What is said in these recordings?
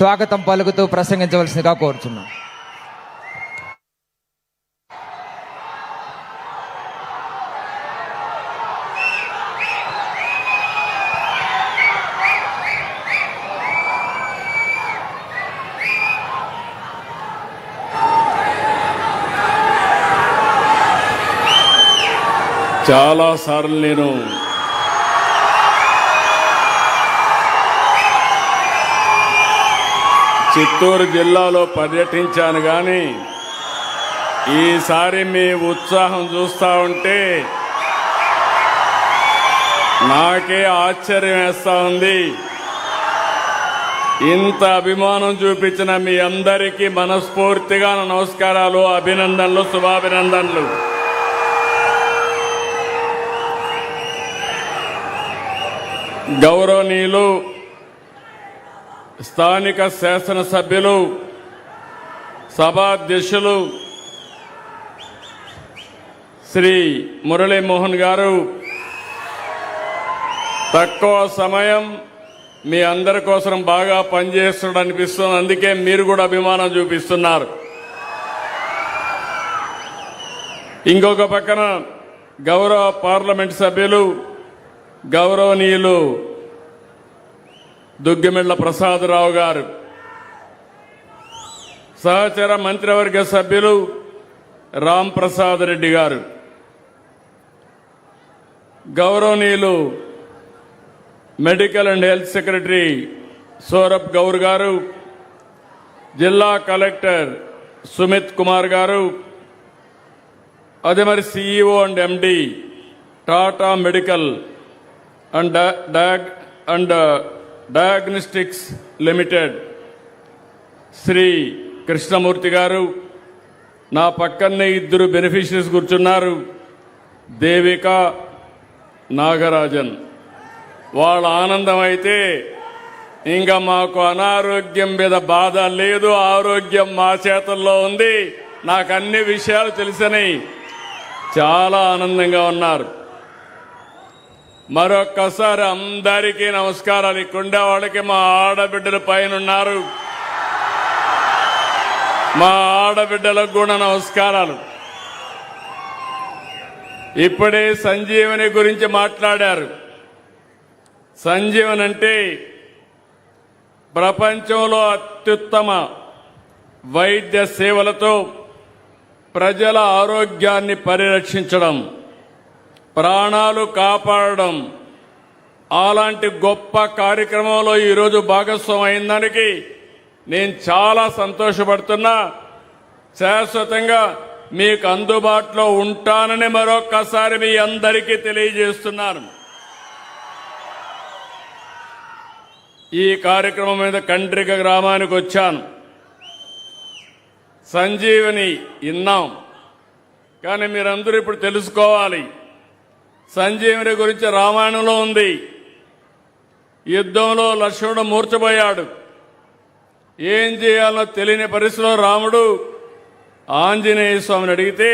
స్వాగతం పలుకుతూ ప్రసంగించవలసిందిగా కోరుచున్నాం. చాలాసార్లు నేను చిత్తూరు జిల్లాలో పర్యటించాను, కానీ ఈసారి మీ ఉత్సాహం చూస్తూ ఉంటే నాకే ఆశ్చర్యం వేస్తూ ఉంది. ఇంత అభిమానం చూపించిన మీ అందరికీ మనస్ఫూర్తిగా నమస్కారాలు, అభినందనలు, శుభాభినందనలు. గౌరవనీయులు స్థానిక శాసనసభ్యులు, సభాధ్యక్షులు శ్రీ మురళీమోహన్ గారు తక్కువ సమయం మీ అందరి కోసం బాగా పనిచేస్తున్నాడు అనిపిస్తుంది. అందుకే మీరు కూడా అభిమానం చూపిస్తున్నారు. ఇంకొక పక్కన గౌరవ పార్లమెంట్ సభ్యులు గౌరవనీయులు దుగ్గిమెళ్ల ప్రసాదరావు గారు, సహచర మంత్రివర్గ సభ్యులు రామ్ ప్రసాద్ రెడ్డి గారు, గౌరవనీయులు medical and health secretary Saurabh Gaur garu, జిల్లా కలెక్టర్ సుమిత్ కుమార్ గారు, అదే మరి CEO and MD Tata medical and diagnostics limited Shri Krishnamurthy garu, నా పక్కనే ఇద్దరు బెనిఫిషరీస్ కూర్చున్నారు, దేవిక, నాగరాజన్. వాళ్ళ ఆనందం అయితే ఇంకా మాకు అనారోగ్యం మీద బాధ లేదు, ఆరోగ్యం మా చేతుల్లో ఉంది, నాకు అన్ని విషయాలు తెలిసినాయి, చాలా ఆనందంగా ఉన్నారు. మరొక్కసారి అందరికీ నమస్కారాలు. ఇక్కడుండే వాళ్ళకి మా ఆడబిడ్డల పైన ఉన్నారు, మా ఆడబిడ్డలకు కూడా నమస్కారాలు. ఇప్పుడే సంజీవని గురించి మాట్లాడారు. సంజీవన్ అంటే ప్రపంచంలో అత్యుత్తమ వైద్య సేవలతో ప్రజల ఆరోగ్యాన్ని పరిరక్షించడం, ప్రాణాలు కాపాడడం, అలాంటి గొప్ప కార్యక్రమంలో ఈరోజు భాగస్వామి అయిన దానికి నేను చాలా సంతోషపడుతున్నా. శాశ్వతంగా మీకు అందుబాటులో ఉంటానని మరొక్కసారి మీ అందరికీ తెలియజేస్తున్నాను. ఈ కార్యక్రమం మీద కండ్రిక గ్రామానికి వచ్చాను. సంజీవని విన్నాం, కానీ మీరందరూ ఇప్పుడు తెలుసుకోవాలి. సంజీవని గురించి రామాయణంలో ఉంది. యుద్ధంలో లక్ష్మణుడు మూర్ఛపోయాడు. ఏం చేయాలో తెలియని పరిస్థితిలో రాముడు ఆంజనేయ స్వామిని అడిగితే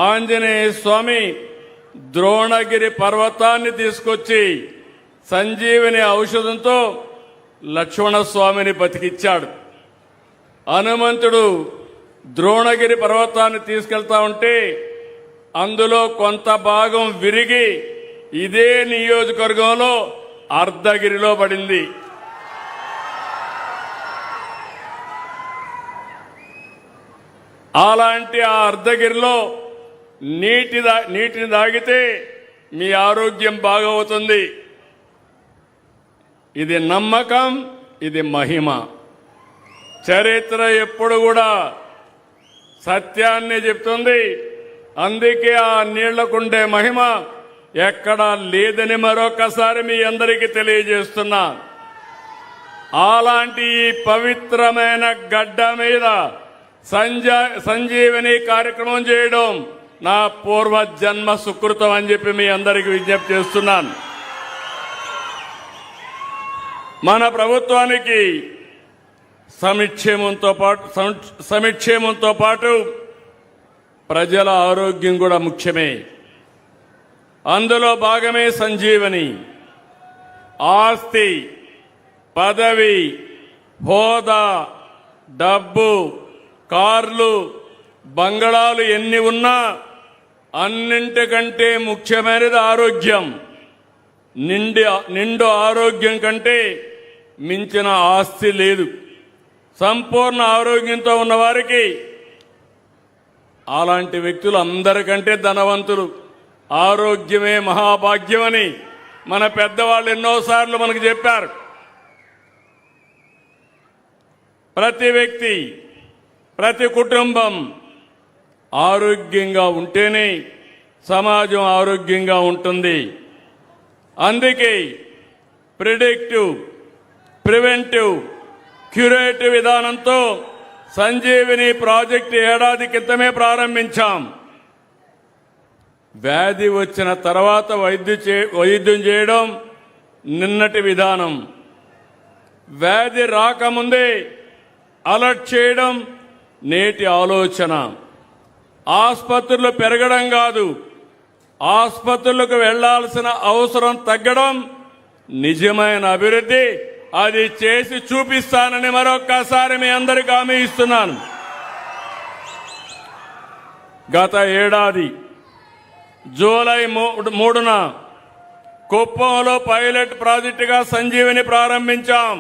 ఆంజనేయ స్వామి ద్రోణగిరి పర్వతాన్ని తీసుకొచ్చి సంజీవని ఔషధంతో లక్ష్మణస్వామిని బతికిచ్చాడు. హనుమంతుడు ద్రోణగిరి పర్వతాన్ని తీసుకెళ్తా ఉంటే అందులో కొంత భాగం విరిగి ఇదే నియోజకవర్గంలో అర్ధగిరిలో పడింది. అలాంటి ఆ అర్ధగిరిలో నీటిని తాగితే మీ ఆరోగ్యం బాగవుతుంది. ఇది నమ్మకం, ఇది మహిమ. చరిత్ర ఎప్పుడు కూడా సత్యాన్ని చెప్తుంది. అందుకే ఆ నీళ్లకుండే మహిమ ఎక్కడా లేదని మరొకసారి మీ అందరికీ తెలియజేస్తున్నా. అలాంటి ఈ పవిత్రమైన గడ్డ మీద సంజీవని కార్యక్రమం చేయడం నా పూర్వజన్మ సుకృతం అని చెప్పి మీ అందరికీ విజ్ఞప్తి చేస్తున్నాను. మన ప్రభుత్వానికి సమిక్షేమంతో పాటు ప్రజల ఆరోగ్యం కూడా ముఖ్యమే. అందులో భాగమే సంజీవని. ఆస్తి, పదవి, హోదా, డబ్బు, కార్లు, బంగళాలు ఎన్ని ఉన్నా అన్నింటికంటే ముఖ్యమైనది ఆరోగ్యం. నిండు ఆరోగ్యం కంటే మించిన ఆస్తి లేదు. సంపూర్ణ ఆరోగ్యంతో ఉన్నవారికి అలాంటి వ్యక్తులు అందరికంటే ధనవంతులు. ఆరోగ్యమే మహాభాగ్యమని మన పెద్దవాళ్ళు ఎన్నోసార్లు మనకు చెప్పారు. ప్రతి వ్యక్తి, ప్రతి కుటుంబం ఆరోగ్యంగా ఉంటేనే సమాజం ఆరోగ్యంగా ఉంటుంది. అందుకే ప్రిడిక్టివ్, ప్రివెంటివ్, క్యూరేటివ్ విధానంతో సంజీవిని ప్రాజెక్టు ఏడాది క్రితమే ప్రారంభించాం. వ్యాధి వచ్చిన తర్వాత వైద్యం చేయడం నిన్నటి విధానం. వ్యాధి రాకముందే అలర్ట్ చేయడం నేటి ఆలోచన. ఆసుపత్రులు పెరగడం కాదు, ఆసుపత్రులకు వెళ్లాల్సిన అవసరం తగ్గడం నిజమైన అభివృద్ధి. అది చేసి చూపిస్తానని మరొక్కసారి మీ అందరికీ హామీ ఇస్తున్నాను. గత ఏడాది జూలై 3న కుప్పంలో పైలట్ ప్రాజెక్టుగా సంజీవిని ప్రారంభించాం.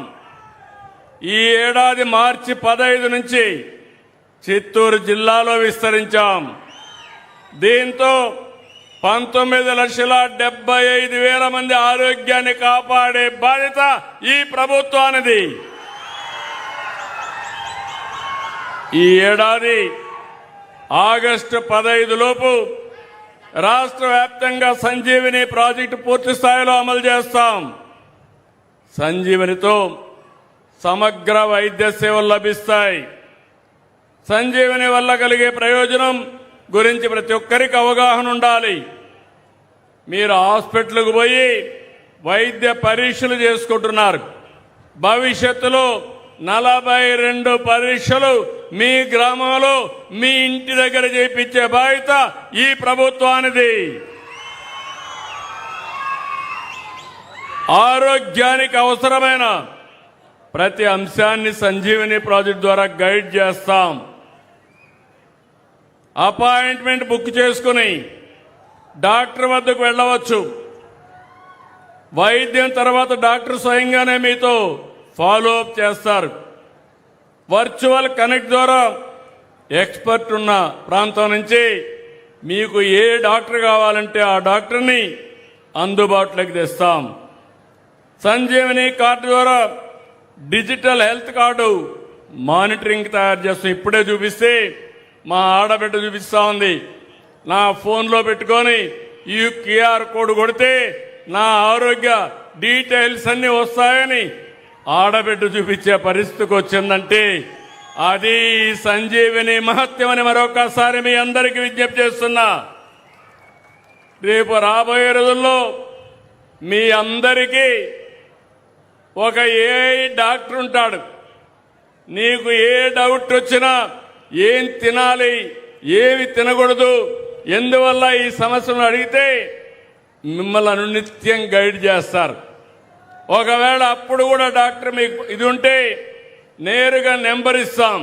ఈ ఏడాది మార్చి 15 నుంచి చిత్తూరు జిల్లాలో విస్తరించాం. దీంతో 19,75,000 మంది ఆరోగ్యాన్ని కాపాడే బాధ్యత ఈ ప్రభుత్వానిది. ఈ ఏడాది ఆగస్టు 15 లోపు రాష్ట్ర వ్యాప్తంగా సంజీవిని ప్రాజెక్టు పూర్తి స్థాయిలో అమలు చేస్తాం. సంజీవినితో సమగ్ర వైద్య సేవలు లభిస్తాయి. సంజీవిని వల్ల కలిగే ప్రయోజనం గురించి ప్రతి ఒక్కరికి అవగాహన ఉండాలి. మీరు హాస్పిటల్కు పోయి వైద్య పరీక్షలు చేసుకుంటున్నారు. భవిష్యత్తులో 42 పరీక్షలు మీ గ్రామంలో, మీ ఇంటి దగ్గర చేయించే బాధ్యత ఈ ప్రభుత్వానిది. ఆరోగ్యానికి అవసరమైన ప్రతి అంశాన్ని సంజీవిని ప్రాజెక్టు ద్వారా గైడ్ చేస్తాం. అపాయింట్మెంట్ బుక్ చేసుకుని డాక్టర్ వద్దకు వెళ్ళవచ్చు. వైద్యం తర్వాత డాక్టర్ స్వయంగానే మీతో ఫాలో అప్ చేస్తారు. వర్చువల్ కనెక్ట్ ద్వారా ఎక్స్పర్ట్ ఉన్న ప్రాంతం నుంచి మీకు ఏ డాక్టర్ కావాలంటే ఆ డాక్టర్ని అందుబాటులోకి తెస్తాం. సంజీవని కార్డు ద్వారా డిజిటల్ హెల్త్ కార్డు మానిటరింగ్ తయారు చేస్తాం. ఇప్పుడే చూపిస్తే మా ఆడబిడ్డ చూపిస్తా ఉంది. నా ఫోన్లో పెట్టుకొని ఈ క్యూఆర్ కోడ్ కొడితే నా ఆరోగ్య డీటెయిల్స్ అన్ని వస్తాయని ఆడబిడ్డ చూపించే పరిస్థితికి వచ్చిందంటే అది సంజీవిని మహత్యం అని మరొకసారి మీ అందరికీ విజ్ఞప్తి చేస్తున్నా. రేపు రాబోయే రోజుల్లో మీ అందరికీ ఒక ఏఐ డాక్టర్ ఉంటాడు. నీకు ఏ డౌట్ వచ్చినా ఏం తినాలి, ఏమి తినకూడదు, ఎందువల్ల ఈ సమస్యను అడిగితే మిమ్మల్ని అనునిత్యం గైడ్ చేస్తారు. ఒకవేళ అప్పుడు కూడా డాక్టర్ మీకు ఇది ఉంటే నేరుగా నెంబర్ ఇస్తాం,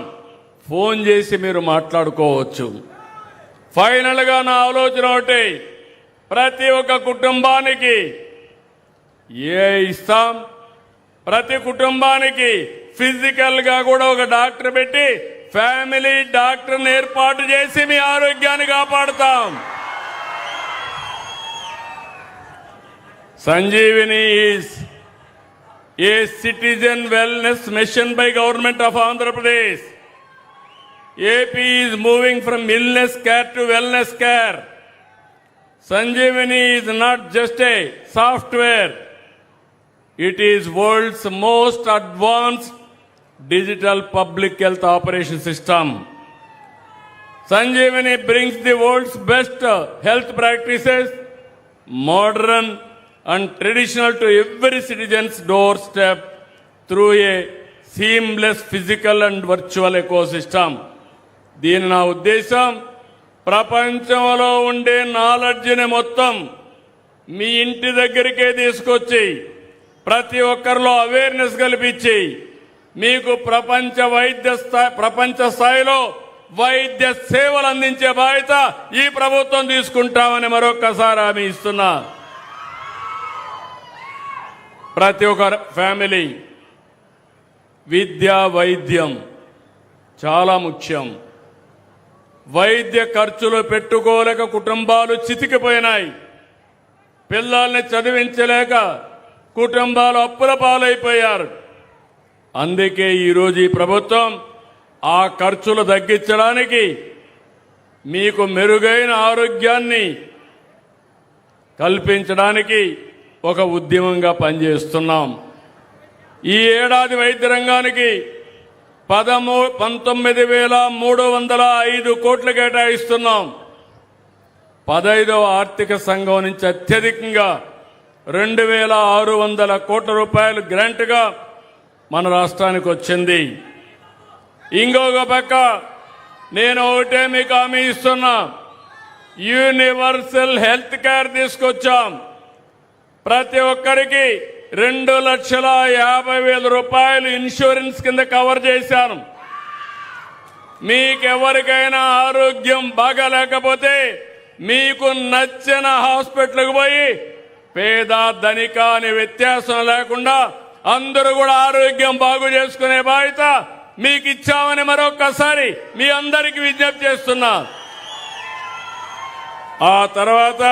ఫోన్ చేసి మీరు మాట్లాడుకోవచ్చు. ఫైనల్గా నా ఆలోచన ఒకటి, ప్రతి ఒక్క కుటుంబానికి ఇస్తాం. ప్రతి కుటుంబానికి ఫిజికల్ గా కూడా ఒక డాక్టర్ పెట్టి ఫ్యామిలీ డాక్టర్ని ఏర్పాటు చేసి మీ ఆరోగ్యాన్ని కాపాడుతాం. Sanjeevani is a citizen wellness mission by government of Andhra Pradesh. AP is moving from illness care to wellness care. Sanjeevani is not just a software, it is world's most advanced digital public health operation system. Sanjeevani brings the world's best health practices, modern and traditional, to every citizen's doorstep through a seamless physical and virtual ecosystem. దీని నా ఉద్దేశం, ప్రపంచంలో ఉండే నాలెడ్జ్ని మొత్తం మీ ఇంటి దగ్గరికే తీసుకొచ్చి ప్రతి ఒక్కరిలో అవేర్నెస్ కల్పించి మీకు ప్రపంచ స్థాయిలో వైద్య సేవలు అందించే బాధ్యత ఈ ప్రభుత్వం తీసుకుంటామని మరొక్కసారి హామీ ఇస్తున్నా. ప్రతి ఒక్క ఫ్యామిలీ విద్య వైద్యం చాలా ముఖ్యం. వైద్య ఖర్చులు పెట్టుకోలేక కుటుంబాలు చితికిపోయినాయి. పిల్లల్ని చదివించలేక కుటుంబాలు అప్పుల పాలైపోయారు. అందుకే ఈరోజు ఈ ప్రభుత్వం ఆ ఖర్చులు తగ్గించడానికి, మీకు మెరుగైన ఆరోగ్యాన్ని కల్పించడానికి ఒక ఉద్యమంగా పనిచేస్తున్నాం. ఈ ఏడాది వైద్య రంగానికి 19,305 కోట్లు కేటాయిస్తున్నాం. 15వ ఆర్థిక సంఘం నుంచి అత్యధికంగా 2,600 కోట్ల రూపాయలు గ్రాంట్గా మన రాష్ట్రానికి వచ్చింది. ఇంకొక పక్క నేను ఒకటే మీకు హామీ ఇస్తున్నా, యూనివర్సల్ హెల్త్ కేర్ తీసుకొచ్చాం. ప్రతి ఒక్కరికి 2,50,000 రూపాయలు ఇన్సూరెన్స్ కింద కవర్ చేశాను. మీకెవరికైనా ఆరోగ్యం బాగాలేకపోతే మీకు నచ్చిన హాస్పిటల్కి పోయి పేద ధనిక అనే వ్యత్యాసం లేకుండా అందరూ కూడా ఆరోగ్యం బాగు చేసుకునే బాధ్యత మీకు ఇచ్చామని మరొక్కసారి మీ అందరికీ విజ్ఞప్తి చేస్తున్నా. ఆ తర్వాత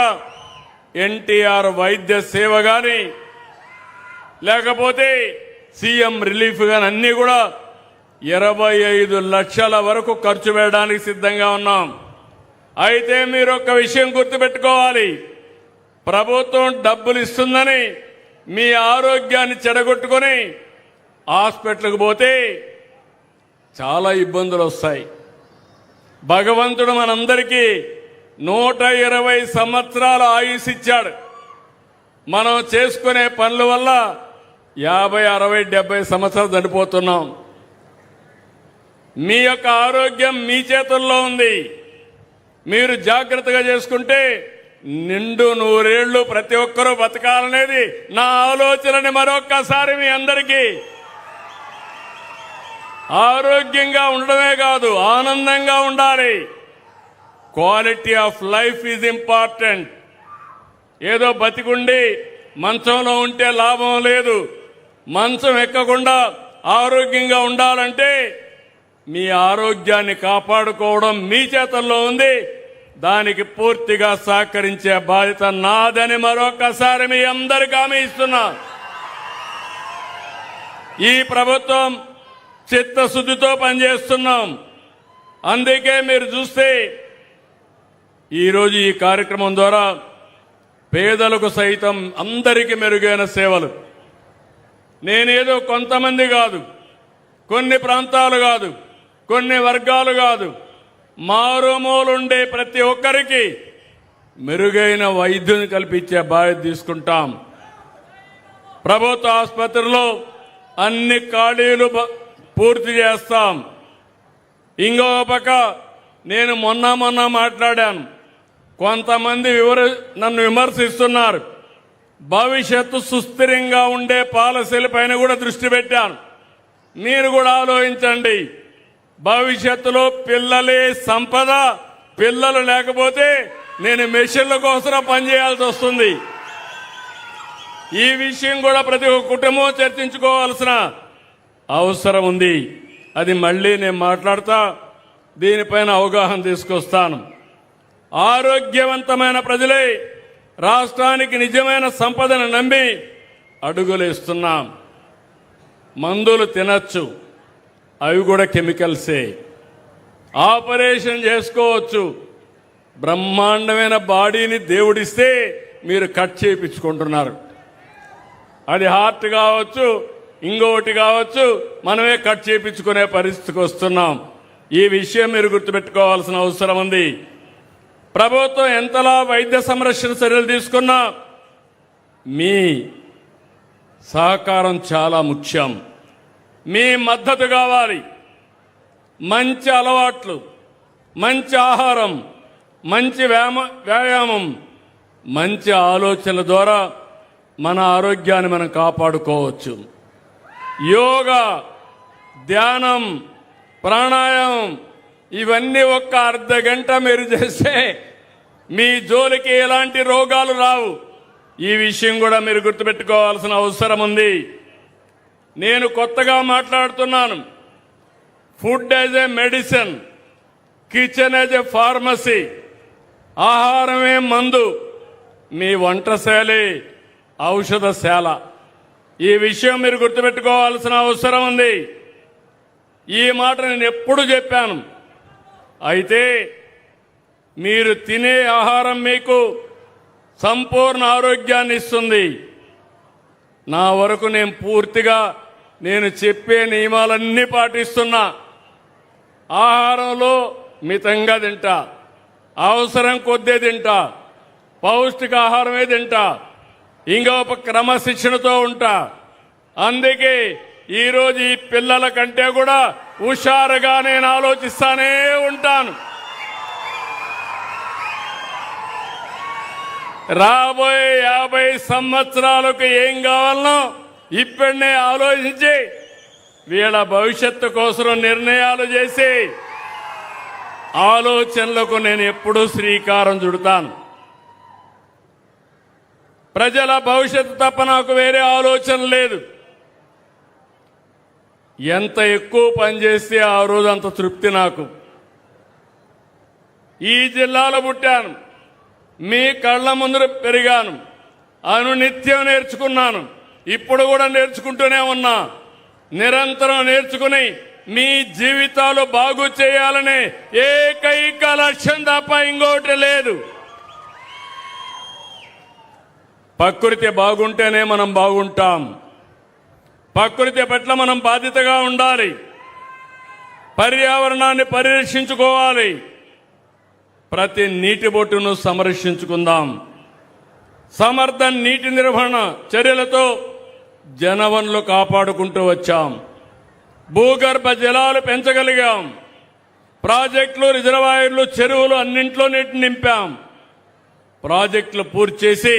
ఎన్టీఆర్ వైద్య సేవ గాని లేకపోతే సీఎం రిలీఫ్ గాని అన్ని కూడా 25 లక్షల వరకు ఖర్చు పెట్టడానికి సిద్ధంగా ఉన్నాం. అయితే మీరు ఒక విషయం గుర్తుపెట్టుకోవాలి, ప్రభుత్వం డబ్బులు ఇస్తుందని మీ ఆరోగ్యాన్ని చెడగొట్టుకొని హాస్పిటల్కి పోతే చాలా ఇబ్బందులు వస్తాయి. భగవంతుడు మనందరికీ 120 సంవత్సరాల ఆయుష్ ఇచ్చాడు. మనం చేసుకునే పనుల వల్ల 50, 60, 70 సంవత్సరాలు చనిపోతున్నాం. మీ యొక్క ఆరోగ్యం మీ చేతుల్లో ఉంది. మీరు జాగ్రత్తగా చేసుకుంటే నిండు 100 ఏళ్లు ప్రతి ఒక్కరూ బతకాలనేది నా ఆలోచనని మరొక్కసారి మీ అందరికీ. ఆరోగ్యంగా ఉండడమే కాదు, ఆనందంగా ఉండాలి. Quality of life is important. ఏదో బతికుండి మంచంలో ఉంటే లాభం లేదు. మంచం ఎక్కకుండా ఆరోగ్యంగా ఉండాలంటే మీ ఆరోగ్యాన్ని కాపాడుకోవడం మీ చేతుల్లో ఉంది. దానికి పూర్తిగా సహకరించే బాధ్యత నాదని మరొకసారి మీ అందరికీ హామీ ఇస్తున్నా. ఈ ప్రభుత్వం చిత్తశుద్ధితో పనిచేస్తున్నాం. అందుకే మీరు చూస్తే ఈరోజు ఈ కార్యక్రమం ద్వారా పేదలకు సైతం అందరికీ మెరుగైన సేవలు. నేనేదో కొంతమంది కాదు, కొన్ని ప్రాంతాలు కాదు, కొన్ని వర్గాలు కాదు, మారుమూలుండే ప్రతి ఒక్కరికి మెరుగైన వైద్యుని కల్పించే బాధ్యత తీసుకుంటాం. ప్రభుత్వ ఆసుపత్రిలో అన్ని ఖాళీలు పూర్తి చేస్తాం. ఇంకో పక్క నేను మొన్న మాట్లాడాను. కొంతమంది నన్ను విమర్శిస్తున్నారు. భవిష్యత్తు సుస్థిరంగా ఉండే పాలసీల పైన కూడా దృష్టి పెట్టాను. మీరు కూడా ఆలోచించండి. భవిష్యత్తులో పిల్లలే సంపద. పిల్లలు లేకపోతే నేను మెషిన్ల కోసం పనిచేయాల్సి వస్తుంది. ఈ విషయం కూడా ప్రతి ఒక్క కుటుంబం చర్చించుకోవాల్సిన అవసరం ఉంది. అది మళ్ళీ నేను మాట్లాడతా, దీనిపైన అవగాహన తీసుకొస్తాను. ఆరోగ్యవంతమైన ప్రజలే రాష్ట్రానికి నిజమైన సంపదను నమ్మి అడుగులేస్తున్నాం. మందులు తినచ్చు, అవి కూడా కెమికల్సే. ఆపరేషన్ చేసుకోవచ్చు. బ్రహ్మాండమైన బాడీని దేవుడిస్తే మీరు కట్ చేయించుకుంటున్నారు. అది హార్ట్ కావచ్చు, ఇంకొకటి కావచ్చు, మనమే కట్ చేయించుకునే పరిస్థితికి వస్తున్నాం. ఈ విషయం మీరు గుర్తుపెట్టుకోవాల్సిన అవసరం ఉంది. ప్రభుత్వం ఎంతలా వైద్య సంరక్షణ చర్యలు తీసుకున్నా మీ సహకారం చాలా ముఖ్యం. మీ మద్దతు కావాలి. మంచి అలవాట్లు, మంచి ఆహారం, మంచి వ్యాయామం, మంచి ఆలోచనల ద్వారా మన ఆరోగ్యాన్ని మనం కాపాడుకోవచ్చు. యోగా ధ్యానం, ప్రాణాయామం ఇవన్నీ ఒక్క అర్ధ గంట మీరు చేస్తే మీ జోలికి ఎలాంటి రోగాలు రావు. ఈ విషయం కూడా మీరు గుర్తుపెట్టుకోవాల్సిన అవసరం ఉంది. నేను కొత్తగా మాట్లాడుతున్నాను. Food as a medicine, kitchen as a pharmacy. ఆహారమే మందు, మీ వంటశాలే ఔషధశాల. ఈ విషయం మీరు గుర్తుపెట్టుకోవాల్సిన అవసరం ఉంది. ఈ మాట నేను ఎప్పుడు చెప్పాను. అయితే మీరు తినే ఆహారం మీకు సంపూర్ణ ఆరోగ్యాన్ని ఇస్తుంది. నా వరకు నేను పూర్తిగా నేను చెప్పే నియమాలన్నీ పాటిస్తున్నా. ఆహారంలో మితంగా తింటా, అవసరం కొద్దే తింటా, పౌష్టికాహారమే తింటా, ఇంకొక క్రమశిక్షణతో ఉంటా. అందుకే ఈరోజు ఈ పిల్లల కంటే కూడా హుషారుగా నేను ఆలోచిస్తానే ఉంటాను. రాబోయే 50 సంవత్సరాలకు ఏం కావాలనో ఇప్పుడనే ఆలోచించి వీళ్ళ భవిష్యత్తు కోసం నిర్ణయాలు చేసి ఆలోచనలకు నేను ఎప్పుడూ శ్రీకారం చుడతాను. ప్రజల భవిష్యత్తు తప్ప నాకు వేరే ఆలోచన లేదు. ఎంత ఎక్కువ పనిచేస్తే ఆ రోజు అంత తృప్తి నాకు. ఈ జిల్లాలో పుట్టాను, మీ కళ్ళ ముందర పెరిగాను, అనునిత్యం నేర్చుకున్నాను, ఇప్పుడు కూడా నేర్చుకుంటూనే ఉన్నా. నిరంతరం నేర్చుకుని మీ జీవితాలు బాగు చేయాలనే ఏకైక లక్ష్యం తప్ప ఇంకోటి లేదు. ప్రకృతి బాగుంటేనే మనం బాగుంటాం. ప్రకృతి పట్ల మనం బాధ్యతగా ఉండాలి. పర్యావరణాన్ని పరిరక్షించుకోవాలి. ప్రతి నీటి బొట్టును సంరక్షించుకుందాం. సమర్థ నీటి నిర్వహణ చర్యలతో జనవనరులు కాపాడుకుంటూ వచ్చాం. భూగర్భ జలాలు పెంచగలిగాం. ప్రాజెక్టులు, రిజర్వాయర్లు, చెరువులు అన్నింట్లో నీటిని నింపాం. ప్రాజెక్టులు పూర్తి చేసి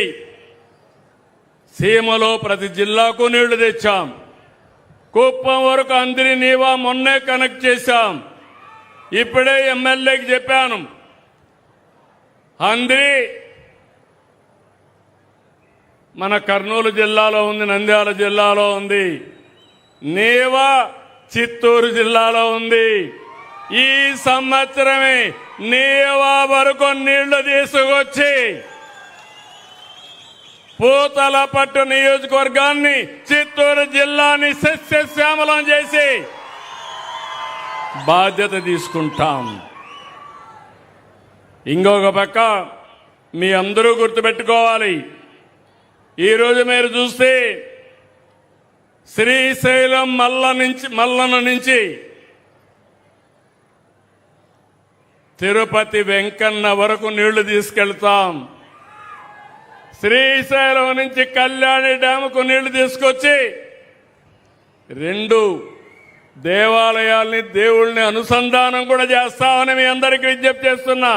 సీమలో ప్రతి జిల్లాకు నీళ్లు తెచ్చాం. కుప్పం వరకు అందరి నీవా మొన్నే కనెక్ట్ చేశాం. ఇప్పుడే ఎమ్మెల్యేకి చెప్పాను, అందరి మన కర్నూలు జిల్లాలో ఉంది, నంద్యాల జిల్లాలో ఉంది, నీవా చిత్తూరు జిల్లాలో ఉంది. ఈ సంవత్సరమే నీవా వరకు నీళ్లు తీసుకొచ్చి పూతలపట్టు నియోజకవర్గాన్ని, చిత్తూరు జిల్లాని సస్యశ్యామలం చేసి బాధ్యత తీసుకుంటాం. ఇంకొక పక్క మీ అందరూ గుర్తుపెట్టుకోవాలి. ఈరోజు మీరు చూస్తే శ్రీశైలం మల్లన నుంచి తిరుపతి వెంకన్న వరకు నీళ్లు తీసుకెళ్తాం. శ్రీశైలం నుంచి కళ్యాణి డ్యాముకు నీళ్లు తీసుకొచ్చి 2 దేవాలయాల్ని, దేవుళ్ళని అనుసంధానం కూడా చేస్తామని మీ అందరికీ విజ్ఞప్తి చేస్తున్నా.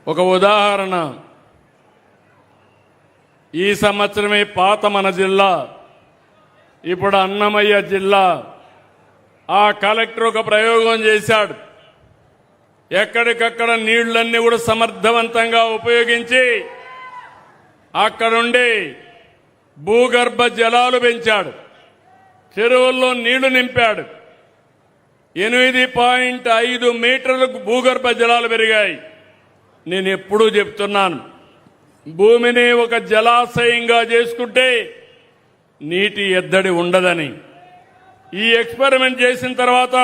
ఒక ఉదాహరణ, ఈ సంవత్సరమే పాత మన జిల్లా, ఇప్పుడు అన్నమయ్య జిల్లా. ఆ కలెక్టర్ ఒక ప్రయోగం చేశాడు. ఎక్కడికక్కడ నీళ్లన్నీ కూడా సమర్థవంతంగా ఉపయోగించి అక్కడుండి భూగర్భ జలాలు పెంచాడు. చెరువుల్లో నీళ్లు నింపాడు. 8.5 మీటర్లకు భూగర్భ జలాలు పెరిగాయి. నేను ఎప్పుడూ చెప్తున్నాను, భూమిని ఒక జలాశయంగా చేసుకుంటే నీటి ఎద్దడి ఉండదని. ఈ ఎక్స్పెరిమెంట్ చేసిన తర్వాత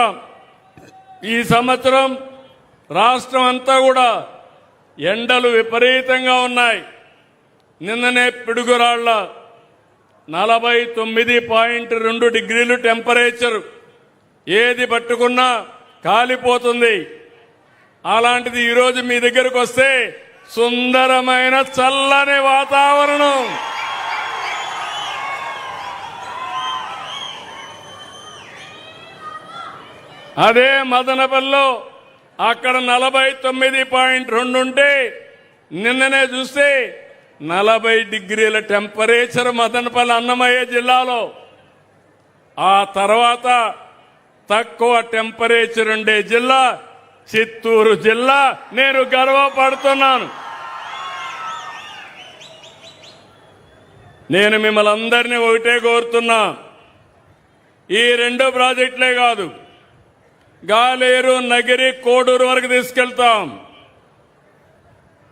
ఈ సంవత్సరం రాష్ట్రం అంతా కూడా ఎండలు విపరీతంగా ఉన్నాయి. నిన్ననే పిడుగురాళ్ల 49.2 డిగ్రీలు టెంపరేచర్, ఏది పట్టుకున్నా కాలిపోతుంది. అలాంటిది ఈరోజు మీ దగ్గరకు వస్తే సుందరమైన చల్లని వాతావరణం. అదే మదనపల్లిలో అక్కడ 49.2 ఉంటే నిన్ననే చూస్తే 40 డిగ్రీల టెంపరేచర్ మదనపల్లి అన్నమయ్య జిల్లాలో. ఆ తర్వాత తక్కువ టెంపరేచర్ ఉండే జిల్లా చిత్తూరు జిల్లా. నేను గర్వపడుతున్నాను. నేను మిమ్మల్ని అందరినీ ఒకటే కోరుతున్నా, ఈ 2 ప్రాజెక్టులే కాదు, గాలేరు నగిరి కోడూరు వరకు తీసుకెళ్తాం.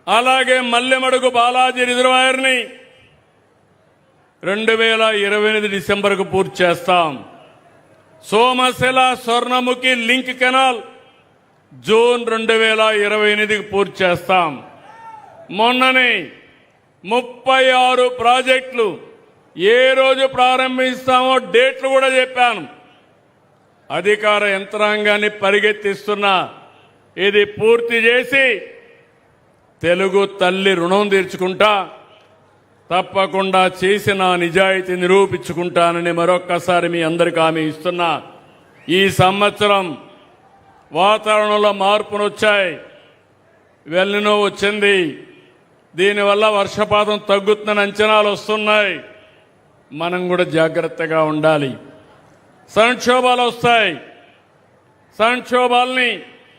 అలాగే మల్లెమడుగు బాలాజీ రిజర్వాయర్ని 2028 డిసెంబర్కు పూర్తి చేస్తాం. Somasila Swarnamukhi link canal June 2028కి పూర్తి చేస్తాం. మొన్ననే 36 ప్రాజెక్టులు ఏ రోజు ప్రారంభిస్తామో డేట్లు కూడా చెప్పాను. అధికార యంత్రాంగాన్ని పరిగెత్తిస్తున్నా. ఇది పూర్తి చేసి తెలుగు తల్లి రుణం తీర్చుకుంటా, తప్పకుండా చేసిన నిజాయితీ నిరూపించుకుంటానని మరొక్కసారి మీ అందరికీ హామీ ఇస్తున్నా. ఈ సంవత్సరం వాతావరణంలో మార్పులు వచ్చాయి. వెల్నినో వచ్చింది. దీనివల్ల వర్షపాతం తగ్గుతుందని అంచనాలు వస్తున్నాయి. మనం కూడా జాగ్రత్తగా ఉండాలి. సంక్షోభాలు వస్తాయి. సంక్షోభాల్ని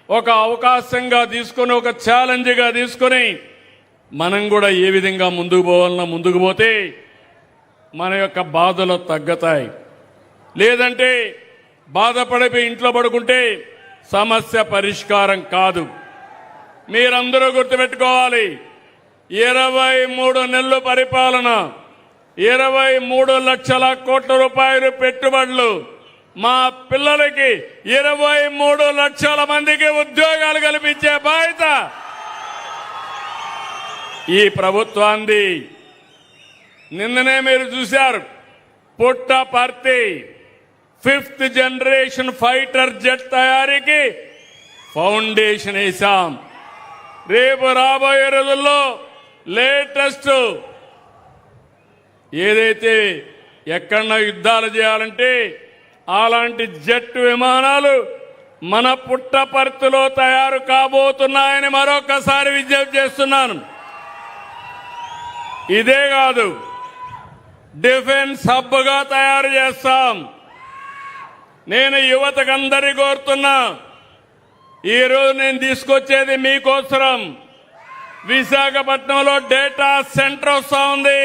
ఒక అవకాశంగా తీసుకొని, ఒక ఛాలెంజ్గా తీసుకొని మనం కూడా ఏ విధంగా ముందుకు పోవాలన్నా ముందుకు పోతే మన యొక్క బాధలు తగ్గుతాయి. లేదంటే బాధపడిపోయి ఇంట్లో పడుకుంటే సమస్య పరిష్కారం కాదు. మీరందరూ గుర్తుపెట్టుకోవాలి, 23 నెలలు పరిపాలన, 23 లక్షల కోట్ల రూపాయలు పెట్టుబడులు, మా పిల్లలకి 23 లక్షల మందికి ఉద్యోగాలు కల్పించే బాధ్యత ఈ ప్రభుత్వాన్ని. నిన్ననే మీరు చూశారు, Puttaparthi 5th generation fighter jet తయారీకి ఫౌండేషన్ వేశాం. రేపు రాబోయే రోజుల్లో లేటెస్ట్ ఏదైతే ఎక్కడన్నా యుద్ధాలు చేయాలంటే అలాంటి జెట్ విమానాలు మన పుట్టపర్తిలో తయారు కాబోతున్నాయని మరొకసారి విజ్ఞప్తి చేస్తున్నాను. ఇదే కాదు, డిఫెన్స్ హబ్గా తయారు చేస్తాం. నేను యువతకందరికీ కోరుతున్నా, ఈరోజు నేను తీసుకొచ్చేది మీకోసరం. విశాఖపట్నంలో డేటా సెంటర్ వస్తా ఉంది.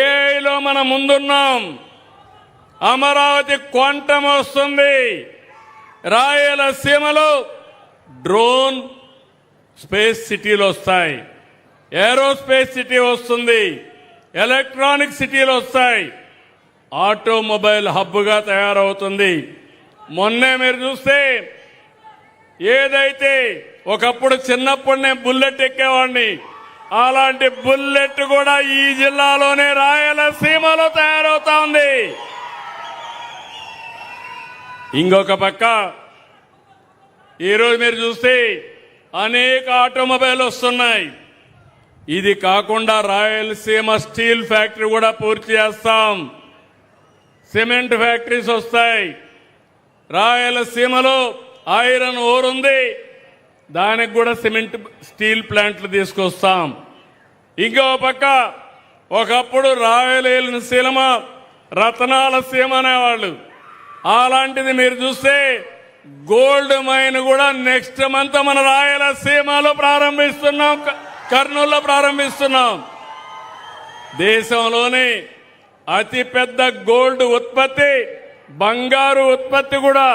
ఏఐలో మనం ముందున్నాం. అమరావతి క్వాంటమ్ వస్తుంది. రాయలసీమలో డ్రోన్ స్పేస్ సిటీలు వస్తాయి. ఏరోస్పేస్ సిటీ వస్తుంది. ఎలక్ట్రానిక్ సిటీలు వస్తాయి. ఆటోమొబైల్ హబ్గా తయారవుతుంది. మొన్నే మీరు చూస్తే, ఏదైతే ఒకప్పుడు చిన్నప్పుడు నేను బుల్లెట్ ఎక్కేవాడిని, అలాంటి బుల్లెట్ కూడా ఈ జిల్లాలోనే రాయలసీమలో తయారవుతా ఉంది. ఇంకొక పక్క ఈరోజు మీరు చూస్తే అనేక ఆటోమొబైల్ వస్తున్నాయి. ఇది కాకుండా రాయలసీమ స్టీల్ ఫ్యాక్టరీ కూడా పూర్తి చేస్తాం. సిమెంట్ ఫ్యాక్టరీస్ వస్తాయి. రాయలసీమలో ఐరన్ ఓర్ ఉంది, దానికి కూడా సిమెంట్ స్టీల్ ప్లాంట్లు తీసుకొస్తాం. ఇంకో పక్క ఒకప్పుడు రాయలసీమ రతనాల సీమ అనేవాళ్ళు, అలాంటిది మీరు చూస్తే గోల్డ్ మైన్ కూడా నెక్స్ట్ మంత్ మన రాయలసీమలో ప్రారంభిస్తున్నాం, కర్నూలులో ప్రారంభిస్తున్నాం. దేశంలోనే అతిపెద్ద గోల్డ్ ఉత్పత్తి, బంగారు ఉత్పత్తి కూడా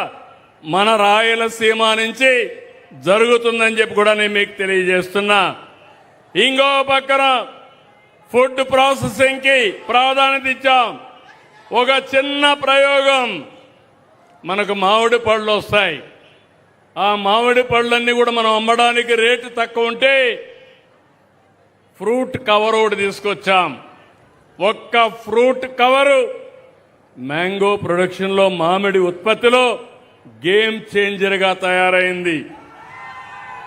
మన రాయలసీమ నుంచి జరుగుతుందని చెప్పి కూడా నేను మీకు తెలియజేస్తున్నా. ఇంకో పక్కన ఫుడ్ ప్రాసెసింగ్ కి ప్రాధాన్యత ఇచ్చాం. ఒక చిన్న ప్రయోగం, మనకు మామిడి పళ్ళు వస్తాయి. ఆ మామిడి పళ్ళన్నీ కూడా మనం అమ్మడానికి రేటు తక్కువ ఉంటే ఫ్రూట్ కవర్ ఒకటి తీసుకొచ్చాం. ఒక్క ఫ్రూట్ కవరు మ్యాంగో ప్రొడక్షన్లో, మామిడి ఉత్పత్తిలో గేమ్ చేంజర్గా తయారైంది.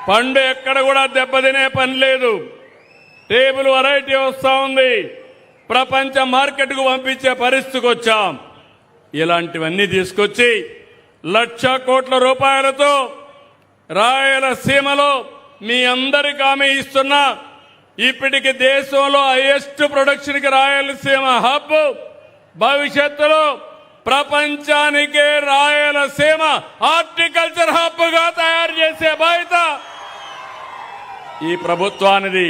పండు ఎక్కడ కూడా దెబ్బతినే పని లేదు. టేబుల్ వెరైటీ వస్తూ ఉంది. ప్రపంచ మార్కెట్కు పంపించే పరిస్థితికి వచ్చాం. ఇలాంటివన్నీ తీసుకొచ్చి 1,00,000 కోట్ల రూపాయలతో రాయలసీమలో మీ అందరికీ హామీ ఇస్తున్నా. ఇప్పటికి దేశంలో హైయెస్ట్ ప్రొడక్షన్కి రాయలసీమ హబ్, భవిష్యత్తులో ప్రపంచానికే రాయలసీమ హార్టికల్చర్ హబ్ గా తయారు చేసే బాధ్యత ఈ ప్రభుత్వానిది.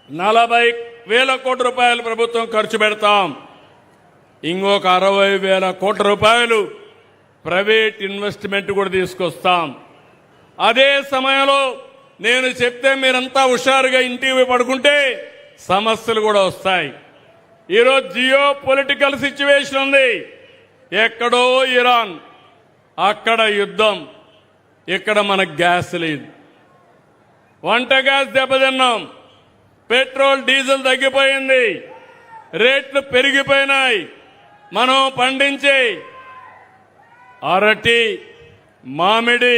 40,000 కోట్ల రూపాయలు ప్రభుత్వం ఖర్చు పెడతాం. ఇంకొక 60,000 కోట్ల రూపాయలు ప్రైవేట్ ఇన్వెస్ట్మెంట్ కూడా తీసుకొస్తాం. అదే సమయంలో నేను చెప్తే మీరంతా హుషారుగా ఇంటికి పడుకుంటే సమస్యలు కూడా వస్తాయి. ఈరోజు జియో పొలిటికల్ సిచ్యువేషన్ ఉంది. ఎక్కడో ఇరాన్, అక్కడ యుద్ధం, ఇక్కడ మనకు గ్యాస్ లేదు. వంట గ్యాస్ దెబ్బతిన్నాం. పెట్రోల్ డీజిల్ తగ్గిపోయింది, రేట్లు పెరిగిపోయినాయి. మనం పండించే అరటి, మామిడి,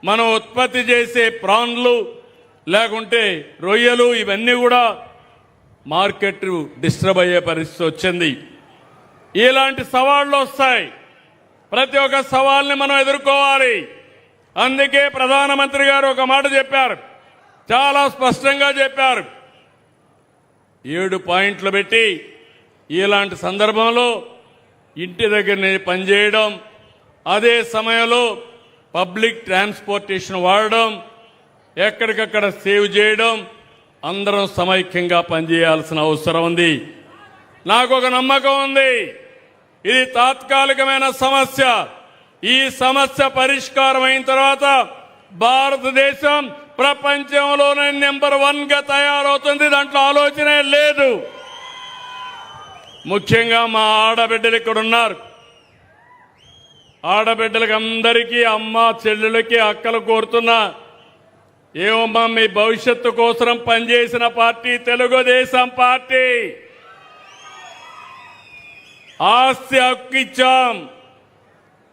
మనం ఉత్పత్తి చేసే ప్రాన్లు లేకుంటే రొయ్యలు, ఇవన్నీ కూడా మార్కెట్ డిస్టర్బ్ అయ్యే పరిస్థితి వచ్చింది. ఇలాంటి సవాళ్లు వస్తాయి. ప్రతి ఒక్క సవాల్ని మనం ఎదుర్కోవాలి. అందుకే ప్రధానమంత్రి గారు ఒక మాట చెప్పారు, చాలా స్పష్టంగా చెప్పారు. 7 పాయింట్లు పెట్టి ఇలాంటి సందర్భంలో ఇంటి దగ్గరనే పనిచేయడం, అదే సమయంలో పబ్లిక్ ట్రాన్స్పోర్టేషన్ వాడడం, ఎక్కడికక్కడ సేవ్ చేయడం, అందరం సమైక్యంగా పనిచేయాల్సిన అవసరం ఉంది. నాకు ఒక నమ్మకం ఉంది, ఇది తాత్కాలికమైన సమస్య. ఈ సమస్య పరిష్కారం అయిన తర్వాత భారతదేశం ప్రపంచంలోనే నెంబర్ 1 గా తయారవుతుంది. దాంట్లో ఆలోచనే లేదు. ముఖ్యంగా మా ఆడబిడ్డలు ఇక్కడ ఉన్నారు. ఆడబిడ్డలకి అందరికీ, అమ్మ చెల్లెలకి, అక్కలు కోరుతున్నా, ఏమమ్మా మీ భవిష్యత్తు కోసం పనిచేసిన పార్టీ తెలుగుదేశం పార్టీ. ఆస్తి హక్కు ఇచ్చాం,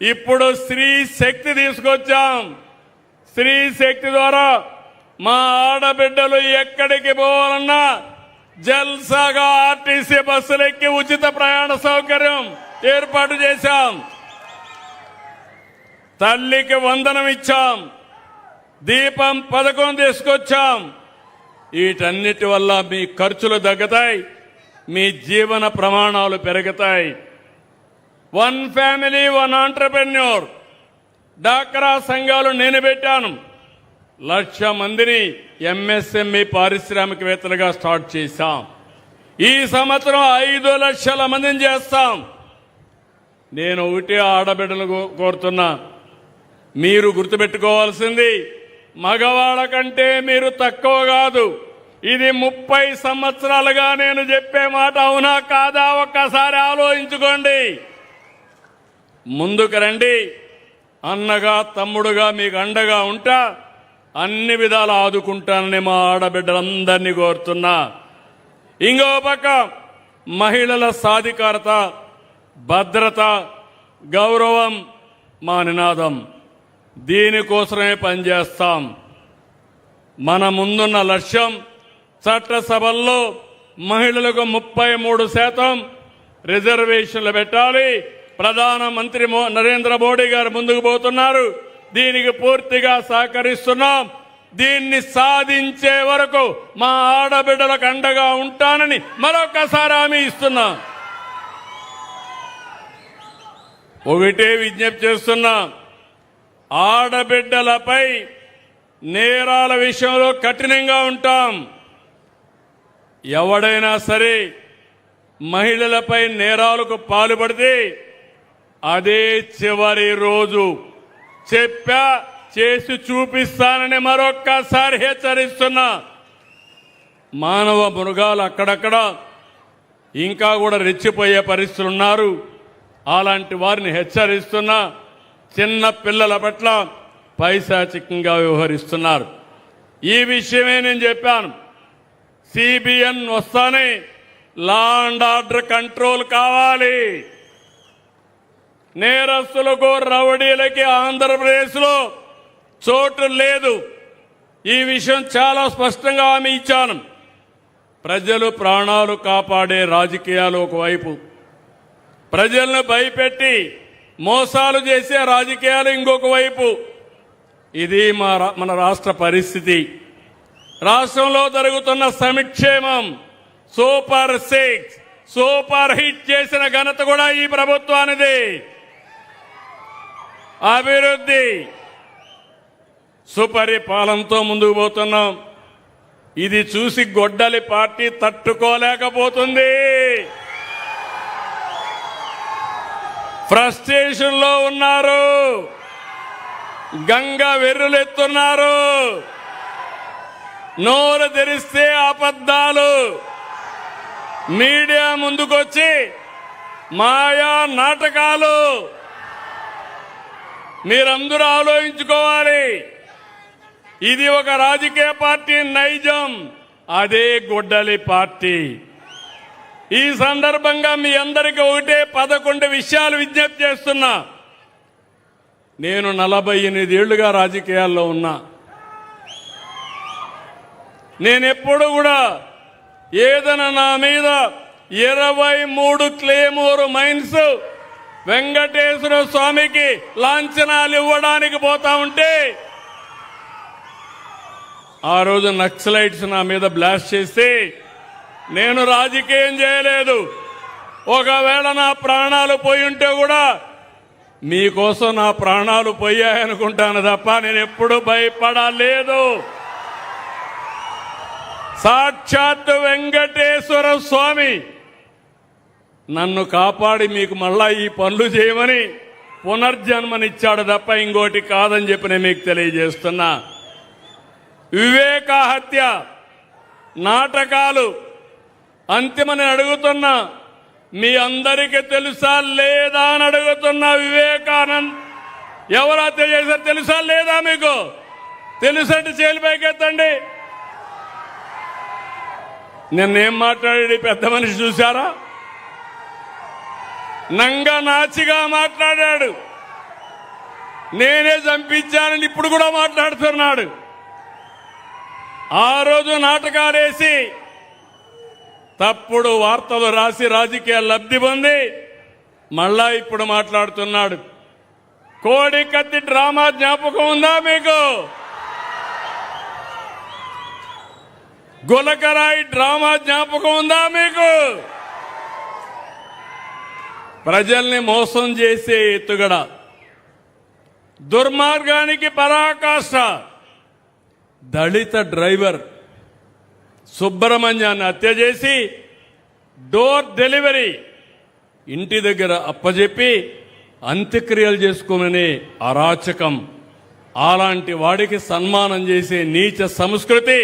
ఇప్పుడు స్త్రీ శక్తి తీసుకొచ్చాం. స్త్రీ శక్తి ద్వారా మా ఆడబిడ్డలు ఎక్కడికి పోవాలన్నా జల్సాగా ఆర్టీసీ బస్సులు ఎక్కి ఉచిత ప్రయాణ సౌకర్యం ఏర్పాటు చేశాం. తల్లికి వందనం ఇచ్చాం, దీపం పథకం తీసుకొచ్చాం. వీటన్నిటి వల్ల మీ ఖర్చులు తగ్గుతాయి, మీ జీవన ప్రమాణాలు పెరుగుతాయి. 1 ఫ్యామిలీ 1 ఆంటర్‌ప్రెన్యూర్ డాక్రా సంఘాలు నేను పెట్టాను. 1,00,000 మందిని ఎంఎస్ఎంఈ పారిశ్రామికవేత్తలుగా స్టార్ట్ చేశాం. ఈ సంవత్సరం 5 లక్షల మందిని చేస్తాం. నేను ఒకటే ఆడబిడ్డలు కోరుతున్నా, మీరు గుర్తుపెట్టుకోవాల్సింది, మగవాళ్ళ కంటే మీరు తక్కువ కాదు. ఇది 30 సంవత్సరాలుగా నేను చెప్పే మాట అవునా కాదా ఒక్కసారి ఆలోచించుకోండి. ముందుకు రండి, అన్నగా తమ్ముడుగా మీకు అండగా ఉంటా, అన్ని విధాలు ఆదుకుంటానని మా ఆడబిడ్డలందరినీ కోరుతున్నా. ఇంకో పక్క మహిళల సాధికారత, భద్రత, గౌరవం మా నినాదం. దీనికోసమే పనిచేస్తాం. మన ముందున్న లక్ష్యం చట్టసభల్లో మహిళలకు 33% రిజర్వేషన్లు పెట్టాలి. ప్రధానమంత్రి నరేంద్ర మోడీ గారు ముందుకు పోతున్నారు. దీనికి పూర్తిగా సహకరిస్తున్నాం. దీన్ని సాధించే వరకు మా ఆడబిడ్డలకు అండగా ఉంటానని మరొకసారి హామీ ఇస్తున్నా. ఒకటే విజ్ఞప్తి చేస్తున్నా, ఆడబిడ్డలపై నేరాల విషయంలో కఠినంగా ఉంటాం. ఎవడైనా సరే మహిళలపై నేరాలకు పాల్పడితే అదే చివరి రోజు చెప్పా చేసి చూపిస్తానని మరొక్కసారి హెచ్చరిస్తున్నా. మానవ మృగాలు అక్కడక్కడ ఇంకా కూడా రెచ్చిపోయే పరిస్థితులు ఉన్నారు. అలాంటి వారిని హెచ్చరిస్తున్నా. చిన్న పిల్లల పట్ల పైశాచికంగా వ్యవహరిస్తున్నారు. ఈ విషయమే నేను చెప్పాను. సిబిఎన్ వస్తానే లా అండ్ ఆర్డర్ కంట్రోల్ కావాలి. నేరస్తులకు, రౌడీలకి ఆంధ్రప్రదేశ్లో చోటు లేదు. ఈ విషయం చాలా స్పష్టంగా హామీ ఇచ్చాను. ప్రజలు ప్రాణాలు కాపాడే రాజకీయాలు ఒకవైపు, ప్రజలను భయపెట్టి మోసాలు చేసే రాజకీయాలు ఇంకొక వైపు. ఇది మన రాష్ట్ర పరిస్థితి. రాష్ట్రంలో జరుగుతున్న సంక్షేమం, సూపర్ 6, సూపర్ హిట్ చేసిన ఘనత కూడా ఈ ప్రభుత్వానిది. అభివృద్ధి సుపరిపాలనతో ముందుకు పోతున్నాం. ఇది చూసి గొడ్డలి పార్టీ తట్టుకోలేకపోతుంది. ఫ్రస్ట్రేషన్ లో ఉన్నారు, గంగ వెర్రులెత్తున్నారు. నోరు తెరిస్తే అబద్ధాలు, మీడియా ముందుకొచ్చి మాయా నాటకాలు. మీరందరూ ఆలోచించుకోవాలి. ఇది ఒక రాజకీయ పార్టీ నైజం, అదే గొడ్డలి పార్టీ. ఈ సందర్భంగా మీ అందరికీ ఒకటే 11 విషయాలు విజ్ఞప్తి చేస్తున్నా. నేను 48 ఏళ్లుగా రాజకీయాల్లో ఉన్నా. నేనెప్పుడు కూడా ఏదైనా నా మీద 23 క్లేమోర్ మైన్స్ వెంకటేశ్వర స్వామికి లాంఛనాలు ఇవ్వడానికి పోతా ఉంటే ఆ రోజు నక్సలైట్స్ నా మీద బ్లాస్ట్ చేస్తే నేను రాజకీయం చేయలేదు. ఒకవేళ నా ప్రాణాలు పోయి ఉంటే కూడా మీకోసం నా ప్రాణాలు పోయాయనుకుంటాను తప్ప నేను ఎప్పుడు భయపడలేదు. సాక్షాత్ వెంకటేశ్వర స్వామి నన్ను కాపాడి మీకు మళ్ళా ఈ పనులు చేయమని పునర్జన్మనిచ్చాడు తప్ప ఇంకోటి కాదని చెప్పి నేను మీకు తెలియజేస్తున్నా. వివేక హత్య నాటకాలు అంతిమని అడుగుతున్నా. మీ అందరికీ తెలుసా లేదా అని అడుగుతున్నా. వివేకానంద్ ఎవరు హత్య చేశారు తెలుసా లేదా? మీకు తెలుసంటే చేలిపైకి ఎత్తండి. నిన్నేం మాట్లాడి పెద్ద మనిషి చూశారా? నంగ నాచిగా మాట్లాడాడు. నేనే చంపించానని ఇప్పుడు కూడా మాట్లాడుతున్నాడు. ఆ రోజు నాటకాలేసి తప్పుడు వార్తలు రాసి రాజకీయ లబ్ధి పొంది మళ్ళా ఇప్పుడు మాట్లాడుతున్నాడు. కోడి కత్తి డ్రామా జ్ఞాపకం ఉందా మీకు? గులకరాయి డ్రామా జ్ఞాపకం ఉందా మీకు? ప్రజల్ని మోసం చేసే ఎత్తుగడ, దుర్మార్గానికి పరాకాష్ట. దళిత డ్రైవర్ సుబ్రహ్మణ్యాన్ని హత్య చేసి డోర్ డెలివరీ ఇంటి దగ్గర అప్పజెప్పి అంత్యక్రియలు చేసుకోమనే అరాచకం. అలాంటి వాడికి సన్మానం చేసే నీచ సంస్కృతి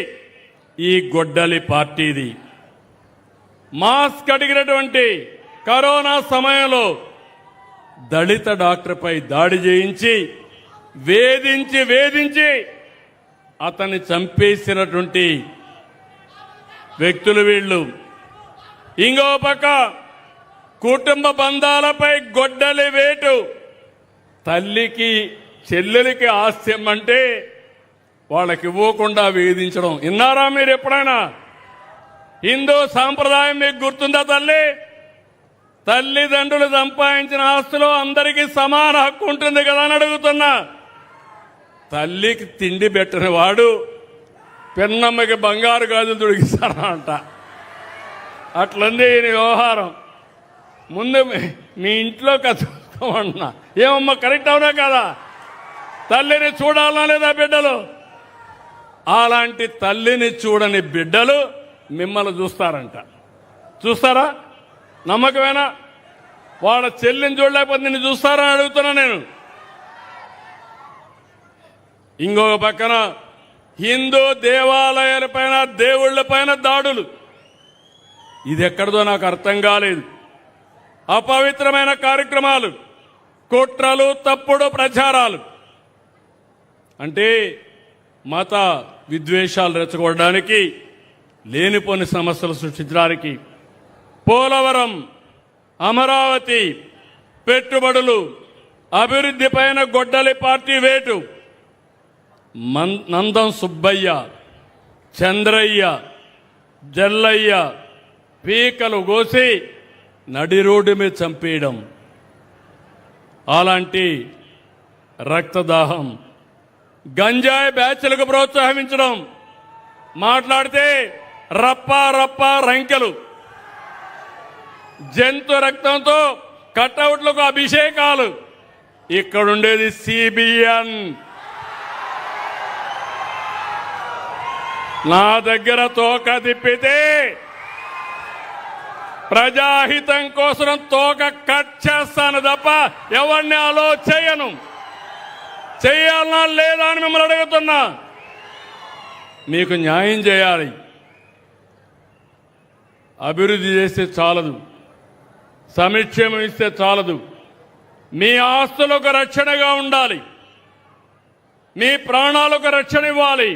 ఈ గొడ్డలి పార్టీది. మాస్క్ అడిగినటువంటి కరోనా సమయంలో దళిత డాక్టర్పై దాడి చేయించి వేధించి అతన్ని చంపేసినటువంటి వ్యక్తులు వీళ్ళు. ఇంకో పక్క కుటుంబ బంధాలపై గొడ్డలి వేటు. తల్లికి చెల్లెలికి ఆస్తి అంటే వాళ్ళకి ఇవ్వకుండా వేధించడం. విన్నారా మీరు ఎప్పుడైనా? హిందూ సాంప్రదాయం మీకు గుర్తుందా? తల్లిదండ్రులు సంపాదించిన ఆస్తిలో అందరికీ సమాన హక్కు ఉంటుంది కదా అని అడుగుతున్నా. తల్లికి తిండి పెట్టని వాడు పెన్నమ్మకి బంగారు గాజులు తొడిగిస్తారా అంట. అట్లుంది ఈయన వ్యవహారం. ముందు మీ ఇంట్లో కథమన్నా ఏమమ్మా కరెక్ట్ అవునా కదా? తల్లిని చూడాలా లేదా బిడ్డలు? అలాంటి తల్లిని చూడని బిడ్డలు మిమ్మల్ని చూస్తారంట. చూస్తారా? నమ్మకమేనా? వాళ్ళ చెల్లిని చూడలేకపోతే నిన్ను చూస్తారని అడుగుతున్నా నేను. ఇంకొక పక్కన హిందూ దేవాలయాలపైన దేవుళ్లపైన దాడులు. ఇది ఎక్కడిదో నాకు అర్థం కాలేదు. అపవిత్రమైన కార్యక్రమాలు, కుట్రలు, తప్పుడు ప్రచారాలు. అంటే మత విద్వేషాలు రెచ్చగొట్టడానికి, లేనిపోని సమస్యలు సృష్టించడానికి. పోలవరం, అమరావతి, పెట్టుబడులు, అభివృద్ధి పైన గొడ్డలి పార్టీ వేటు. నందం సుబ్బయ్య, చంద్రయ్య, జల్లయ్య పీకలు కోసి నడి రోడ్డు మీద చంపేయడం. అలాంటి రక్తదాహం, గంజాయి బ్యాచ్లకు ప్రోత్సహించడం. మాట్లాడితే రప్ప రంకెలు. జంతు రక్తంతో కటౌట్లకు అభిషేకాలు. ఇక్కడుండేది సిబిఎన్. నా దగ్గర తోక తిప్పితే ప్రజాహితం కోసం తోక కట్ చేస్తాను తప్ప ఎవరిని అలో చేయను. చేయాలనా లేదా అని మిమ్మల్ని అడుగుతున్నా. మీకు న్యాయం చేయాలి. అభివృద్ధి చేస్తే చాలదు, సంక్షేమం ఇస్తే చాలదు. మీ ఆస్తులకు రక్షణగా ఉండాలి, మీ ప్రాణాలకు రక్షణ ఇవ్వాలి.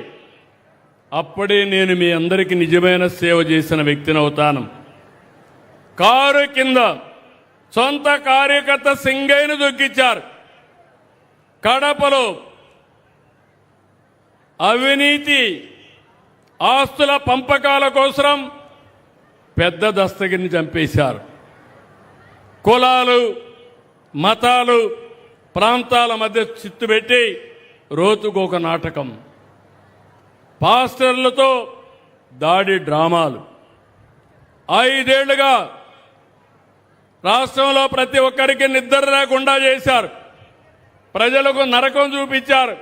అప్పుడే నేను మీ అందరికీ నిజమైన సేవ చేసిన వ్యక్తిని అవుతాను. కారు కింద సొంత కార్యకర్త సింగయ్యను దొక్కిచ్చారు. కడపలో అవినీతి ఆస్తుల పంపకాల కోసం పెద్ద దస్తగిరిని చంపేశారు. కులాలు, మతాలు, ప్రాంతాల మధ్య చిత్తు పెట్టి రోజుకొక నాటకం. పాస్టర్లతో దాడి డ్రామాలు. 5 ఏళ్లుగా రాష్ట్రంలో ప్రతి ఒక్కరికి నిద్ర లేకుండా చేశారు. ప్రజలకు నరకం చూపించారు.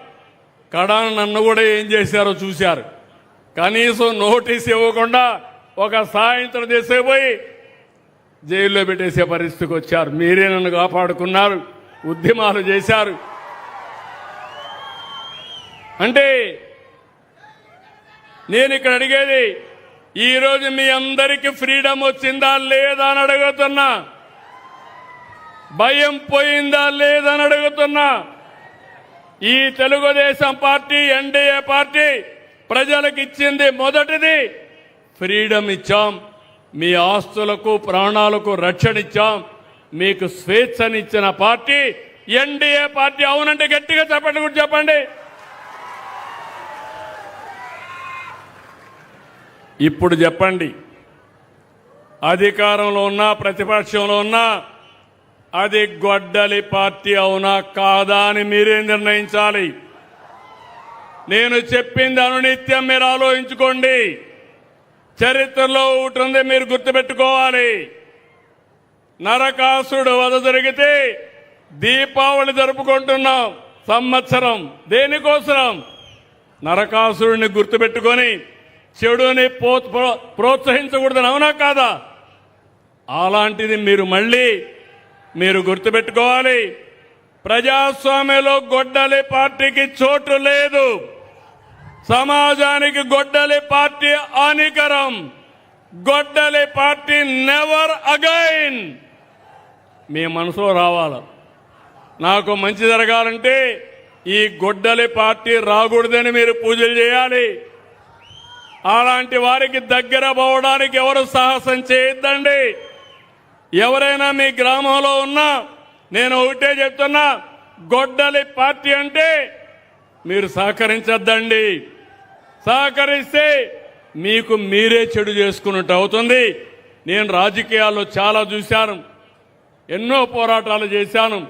కడాన నన్ను కూడా ఏం చేశారో చూశారు. కనీసం నోటీస్ ఇవ్వకుండా ఒక సాయంత్రం చేసేపోయి జైల్లో పెట్టేసే పరిస్థితికి వచ్చారు. మీరే నన్ను కాపాడుకున్నారు, ఉద్యమాలు చేశారు. అంటే నేను ఇక్కడ అడిగేది, ఈరోజు మీ అందరికీ ఫ్రీడమ్ వచ్చిందా లేదా అని అడుగుతున్నా. భయం పోయిందా లేదని అడుగుతున్నా. ఈ తెలుగుదేశం పార్టీ, ఎన్డీఏ పార్టీ ప్రజలకు ఇచ్చింది మొదటిది ఫ్రీడమ్ ఇచ్చాం. మీ ఆస్తులకు, ప్రాణాలకు రక్షణ ఇచ్చాం. మీకు స్వేచ్ఛనిచ్చిన పార్టీ ఎన్డీఏ పార్టీ. అవునంటే గట్టిగా చెప్పండి, కూడా చెప్పండి. ఇప్పుడు చెప్పండి, అధికారంలో ఉన్నా ప్రతిపక్షంలో ఉన్నా అది గొడ్డలి పార్టీ అవునా కాదా అని మీరే నిర్ణయించాలి. నేను చెప్పింది అనునిత్యం మీరు ఆలోచించుకోండి. చరిత్రలో ఒకటి ఉంది, మీరు గుర్తుపెట్టుకోవాలి. నరకాసురుడు వధ జరిగితే దీపావళి జరుపుకుంటున్నాం సంవత్సరం. దేనికోసం? నరకాసురుడిని గుర్తుపెట్టుకొని చెడుని ప్రోత్సహించకూడదని, అవునా కాదా? అలాంటిది మీరు గుర్తుపెట్టుకోవాలి. ప్రజాస్వామ్యంలో గొడ్డలి పార్టీకి చోటు లేదు. సమాజానికి గొడ్డలి పార్టీ హానికరం. గొడ్డలి పార్టీ నెవర్ అగైన్. మీ మనసులో రావాలి. నాకు మంచి జరగాలంటే ఈ గొడ్డలి పార్టీ రాకూడదని మీరు పూజలు చేయాలి. అలాంటి వారికి దగ్గర పోవడానికి ఎవరు సాహసం చేయొద్దండి. ఎవరైనా మీ గ్రామంలో ఉన్నా నేను ఒకటే చెప్తున్నా, గొడ్డలి పార్టీ అంటే మీరు సహకరించద్దండి. సహకరిస్తే మీకు మీరే చెడు చేసుకున్నట్టు అవుతుంది. నేను రాజకీయాల్లో చాలా చూశాను, ఎన్నో పోరాటాలు చేశాను.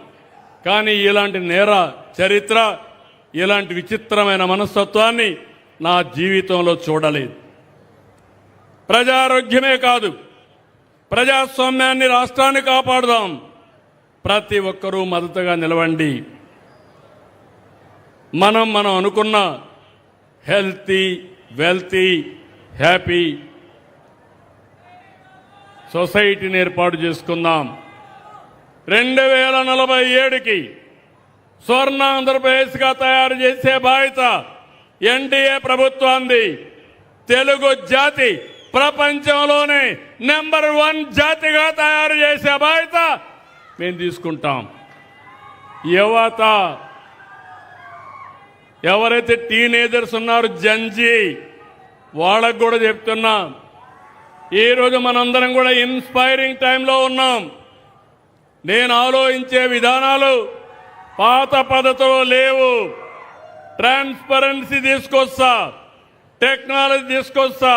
కానీ ఇలాంటి నేర చరిత్ర, ఇలాంటి విచిత్రమైన మనస్తత్వాన్ని నా జీవితంలో చూడలేదు. ప్రజారోగ్యమే కాదు, ప్రజాస్వామ్యాన్ని, రాష్ట్రాన్ని కాపాడుదాం. ప్రతి ఒక్కరూ మద్దతుగా నిలవండి. మనం అనుకున్న హెల్తీ, వెల్తీ, హ్యాపీ సొసైటీని ఏర్పాటు చేసుకుందాం. 2047కి స్వర్ణ ఆంధ్రప్రదేశ్గా తయారు చేసే బాధ్యత ఎన్డీఏ ప్రభుత్వాన్ని. తెలుగు జాతి ప్రపంచంలోనే నెంబర్ 1 జాతిగా తయారు చేసే బాధ్యత మేము తీసుకుంటాం. యువత ఎవరైతే టీనేజర్స్ ఉన్నారో, జంజీ, వాళ్ళకు కూడా చెప్తున్నా, ఈరోజు మనందరం కూడా ఇన్స్పైరింగ్ టైంలో ఉన్నాం. నేను ఆలోచించే విధానాలు పాత పద్ధతిలో లేవు. ట్రాన్స్పరెన్సీ తీసుకొస్తా, టెక్నాలజీ తీసుకొస్తా.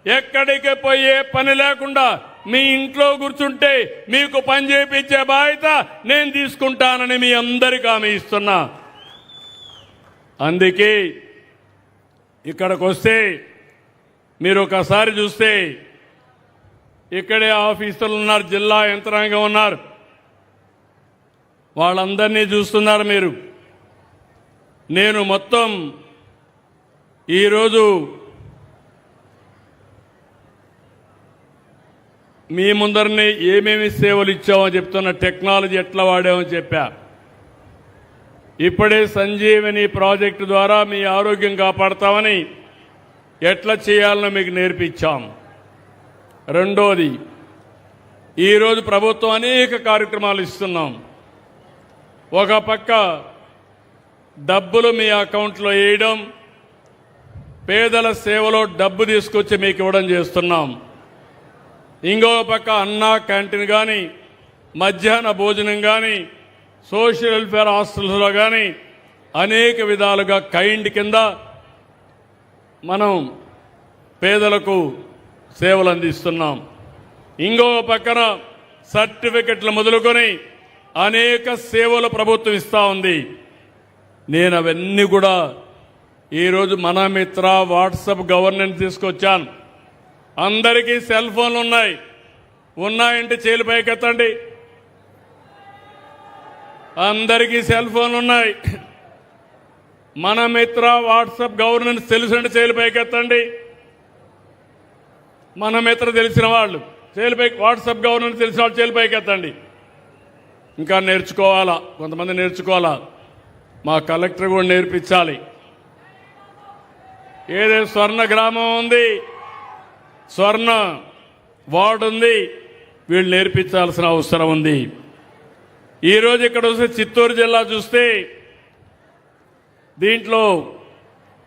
ఎక్కడికి పోయే పని లేకుండా మీ ఇంట్లో కూర్చుంటే మీకు పని చేయించే బాధ్యత నేను తీసుకుంటానని మీ అందరికీ హామీ ఇస్తున్నా. అందుకే ఇక్కడికి వస్తే మీరు ఒకసారి చూస్తే ఇక్కడే ఆఫీసర్లు ఉన్నారు, జిల్లా యంత్రాంగం ఉన్నారు, వాళ్ళందరినీ చూస్తున్నారు మీరు. నేను మొత్తం ఈరోజు మీ ముందరనే ఏమేమి సేవలు ఇచ్చామో చెప్తున్న, టెక్నాలజీ ఎట్లా వాడామో చెప్పా. ఇప్పుడే సంజీవని ప్రాజెక్టు ద్వారా మీ ఆరోగ్యం కాపాడతామని ఎట్లా చేయాలనో మీకు నేర్పించాం. రెండోది, ఈరోజు ప్రభుత్వం అనేక కార్యక్రమాలు ఇస్తున్నాం. ఒక పక్క డబ్బులు మీ అకౌంట్లో వేయడం, పేదల సేవలో డబ్బు తీసుకొచ్చి మీకు ఇవ్వడం చేస్తున్నాం. ఇంకో పక్క అన్నా క్యాంటీన్ కానీ, మధ్యాహ్న భోజనం కానీ, సోషల్ వెల్ఫేర్ హాస్టల్స్లో కానీ అనేక విధాలుగా కైండ్ కింద మనం పేదలకు సేవలు అందిస్తున్నాం. ఇంకో పక్కన సర్టిఫికెట్లు మొదలుకొని అనేక సేవలు ప్రభుత్వం ఇస్తూ ఉంది. నేను అవన్నీ కూడా ఈరోజు మన మిత్ర వాట్సాప్ గవర్నెన్స్ తీసుకొచ్చాను. అందరికీ సెల్ ఫోన్లు ఉన్నాయి. ఉన్నాయంటే చేలు పైకెత్తండి. అందరికీ సెల్ ఫోన్లు ఉన్నాయి. మన మిత్ర వాట్సాప్ గవర్నెన్స్ తెలుసండి, చేలు పైకెత్తండి. మన మిత్ర తెలిసిన వాళ్ళు చేలుపై, వాట్సాప్ గవర్నెన్స్ తెలిసిన వాళ్ళు చేలు పైకెత్తండి. ఇంకా నేర్చుకోవాలా, కొంతమంది నేర్చుకోవాలా, మా కలెక్టర్ కూడా నేర్పించాలి. ఏదో స్వర్ణ గ్రామం ఉంది, స్వర్ణ వార్డు ఉంది, వీళ్ళు నేర్పించాల్సిన అవసరం ఉంది. ఈరోజు ఇక్కడ వస్తే చిత్తూరు జిల్లా చూస్తే దీంట్లో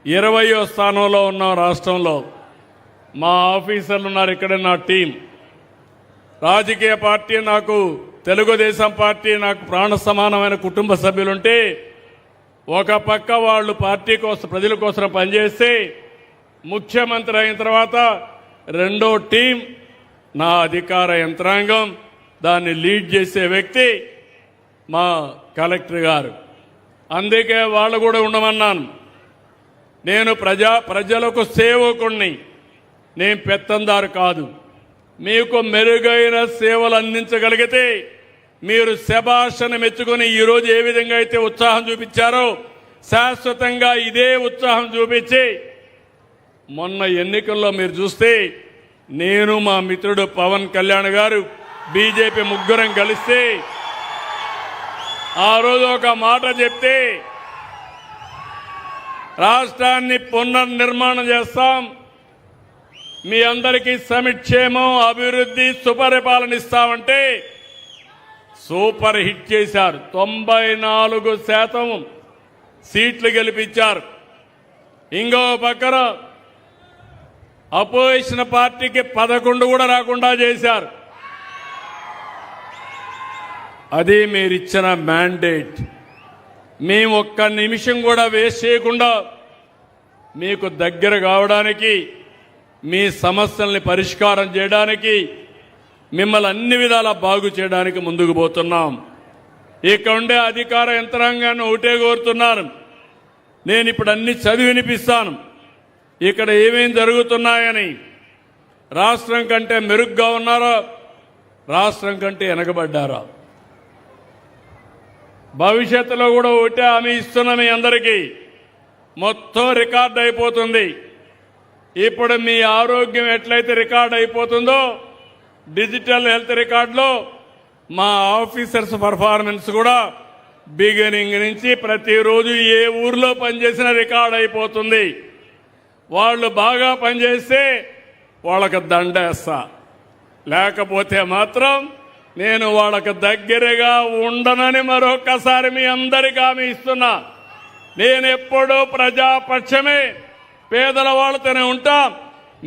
20వ స్థానంలో ఉన్నాం రాష్ట్రంలో. మా ఆఫీసర్లు ఉన్నారు, ఇక్కడ నా టీం. రాజకీయ పార్టీ నాకు, తెలుగుదేశం పార్టీ నాకు ప్రాణ సమానమైన కుటుంబ సభ్యులుంటే, ఒక పక్క వాళ్ళు పార్టీ కోసం, ప్రజల కోసం పనిచేస్తే, ముఖ్యమంత్రి అయిన తర్వాత రెండో టీం నా అధికార యంత్రాంగం, దాన్ని లీడ్ చేసే వ్యక్తి మా కలెక్టర్ గారు. అందుకే వాళ్ళు కూడా ఉండమన్నాను. నేను ప్రజలకు సేవకుణ్ణి, నేను పెత్తందారు కాదు. మీకు మెరుగైన సేవలు అందించగలిగితే మీరు శభాషను మెచ్చుకొని ఈరోజు ఏ విధంగా అయితే ఉత్సాహం చూపించారో శాశ్వతంగా ఇదే ఉత్సాహం చూపించి, మొన్న ఎన్నికల్లో మీరు చూస్తే నేను మా మిత్రుడు పవన్ కళ్యాణ్ గారు బీజేపీ ముగ్గురం కలిస్తే ఆ రోజు ఒక మాట చెప్తే, రాష్ట్రాన్ని పునర్నిర్మాణం చేస్తాం, మీ అందరికీ సమిక్షేమం, అభివృద్ధి, సుపరిపాలన ఇస్తామంటే సూపర్ హిట్ చేశారు. 94% సీట్లు గెలిపించారు. ఇంకో పక్కన అపోజిషన్ పార్టీకి 11 కూడా రాకుండా చేశారు. అది మీరిచ్చిన మ్యాండేట్. మేము ఒక్క నిమిషం కూడా వేస్ట్ చేయకుండా మీకు దగ్గర కావడానికి, మీ సమస్యల్ని పరిష్కారం చేయడానికి, మిమ్మల్ని అన్ని విధాలా బాగు చేయడానికి ముందుకు పోతున్నాం. ఇక్కడ ఉండే అధికార యంత్రాంగాన్ని ఒకటే కోరుతున్నాను, నేను ఇప్పుడు అన్ని చదివి వినిపిస్తాను. ఇక్కడ ఏమేం జరుగుతున్నాయని. రాష్ట్రం కంటే మెరుగ్గా ఉన్నారా, రాష్ట్రం కంటే వెనకబడ్డారా? భవిష్యత్తులో కూడా ఒకటే హామీ ఇస్తున్నా మీ అందరికీ, మొత్తం రికార్డ్ అయిపోతుంది. ఇప్పుడు మీ ఆరోగ్యం ఎట్లయితే రికార్డ్ అయిపోతుందో, డిజిటల్ హెల్త్ రికార్డులో మా ఆఫీసర్స్ పర్ఫార్మెన్స్ కూడా బిగినింగ్ నుంచి ప్రతిరోజు ఏ ఊర్లో పనిచేసినా రికార్డ్ అయిపోతుంది. వాళ్ళు బాగా పనిచేస్తే వాళ్ళకి దండేస్తా, లేకపోతే మాత్రం నేను వాళ్ళకి దగ్గరగా ఉండనని మరొక్కసారి మీ అందరికీ హామీ ఇస్తున్నా. నేను ఎప్పుడూ ప్రజాపక్షమే, పేదల వాళ్ళతోనే ఉంటాం.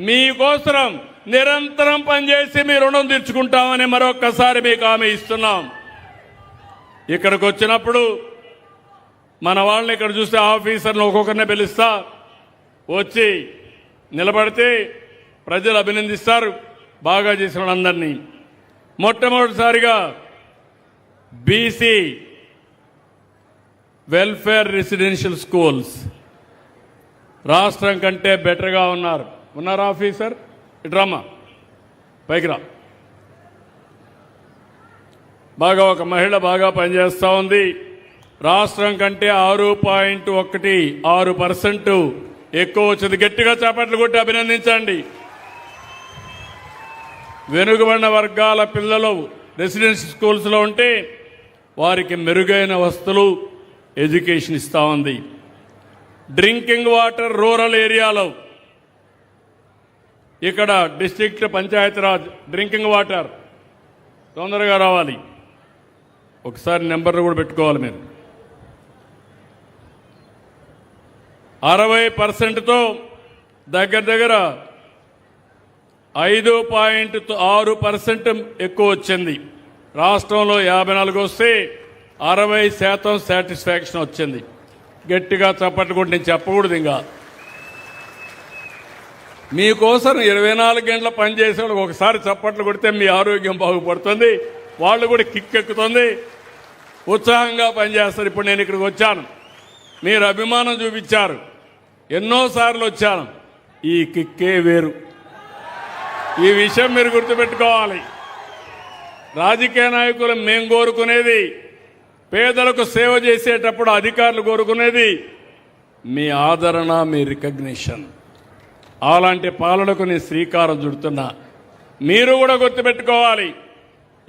మీకోసం నిరంతరం పనిచేసి మీ రుణం తీర్చుకుంటామని మరొక్కసారి మీకు హామీ ఇస్తున్నాం. ఇక్కడికి వచ్చినప్పుడు మన వాళ్ళని ఇక్కడ చూస్తే ఆఫీసర్లు ఒక్కొక్కరినే పిలుస్తా, వచ్చి నిలబడితే ప్రజలు అభినందిస్తారు బాగా చేసిన వాళ్ళందరినీ. మొట్టమొదటిసారిగా బీసీ వెల్ఫేర్ రెసిడెన్షియల్ స్కూల్స్ రాష్ట్రం కంటే బెటర్గా ఉన్నారు. ఉన్నారా ఆఫీసర్? ఇట్రమ్మా, పైకి రా. ఒక మహిళ బాగా పనిచేస్తూ ఉంది. రాష్ట్రం కంటే 6.16% ఎక్కువ వచ్చింది. గట్టిగా చప్పట్లు కొట్టి అభినందించండి. వెనుకబడిన వర్గాల పిల్లలు రెసిడెన్షియల్ స్కూల్స్లో ఉంటే వారికి మెరుగైన వసతులు, ఎడ్యుకేషన్ ఇస్తూ ఉంది. డ్రింకింగ్ వాటర్ రూరల్ ఏరియాలో ఇక్కడ డిస్ట్రిక్ట్ పంచాయతీరాజ్ డ్రింకింగ్ వాటర్ తొందరగా రావాలి. ఒకసారి నెంబర్లు కూడా పెట్టుకోవాలి మీరు. 60%తో దగ్గర 5.6% ఎక్కువ వచ్చింది. రాష్ట్రంలో 54 వస్తే 60% సాటిస్ఫాక్షన్ వచ్చింది. గట్టిగా చప్పట్లు కూడా నేను చెప్పకూడదు. ఇంకా మీకోసం 24 గంటల పనిచేసే వాళ్ళకి ఒకసారి చప్పట్లు కొడితే మీ ఆరోగ్యం బాగుపడుతుంది, వాళ్ళు కూడా కిక్కెక్కుతుంది, ఉత్సాహంగా పనిచేస్తారు. ఇప్పుడు నేను ఇక్కడికి వచ్చాను, మీరు అభిమానం చూపించారు, ఎన్నోసార్లు వచ్చాను. ఈ కిక్కే వేరు. ఈ విషయం మీరు గుర్తుపెట్టుకోవాలి. రాజకీయ నాయకులు మేం కోరుకునేది, పేదలకు సేవ చేసేటప్పుడు అధికారులు కోరుకునేది మీ ఆదరణ, మీ రికగ్నిషన్. అలాంటి పాలనకు నేను శ్రీకారం చుడుతున్నా. మీరు కూడా గుర్తుపెట్టుకోవాలి.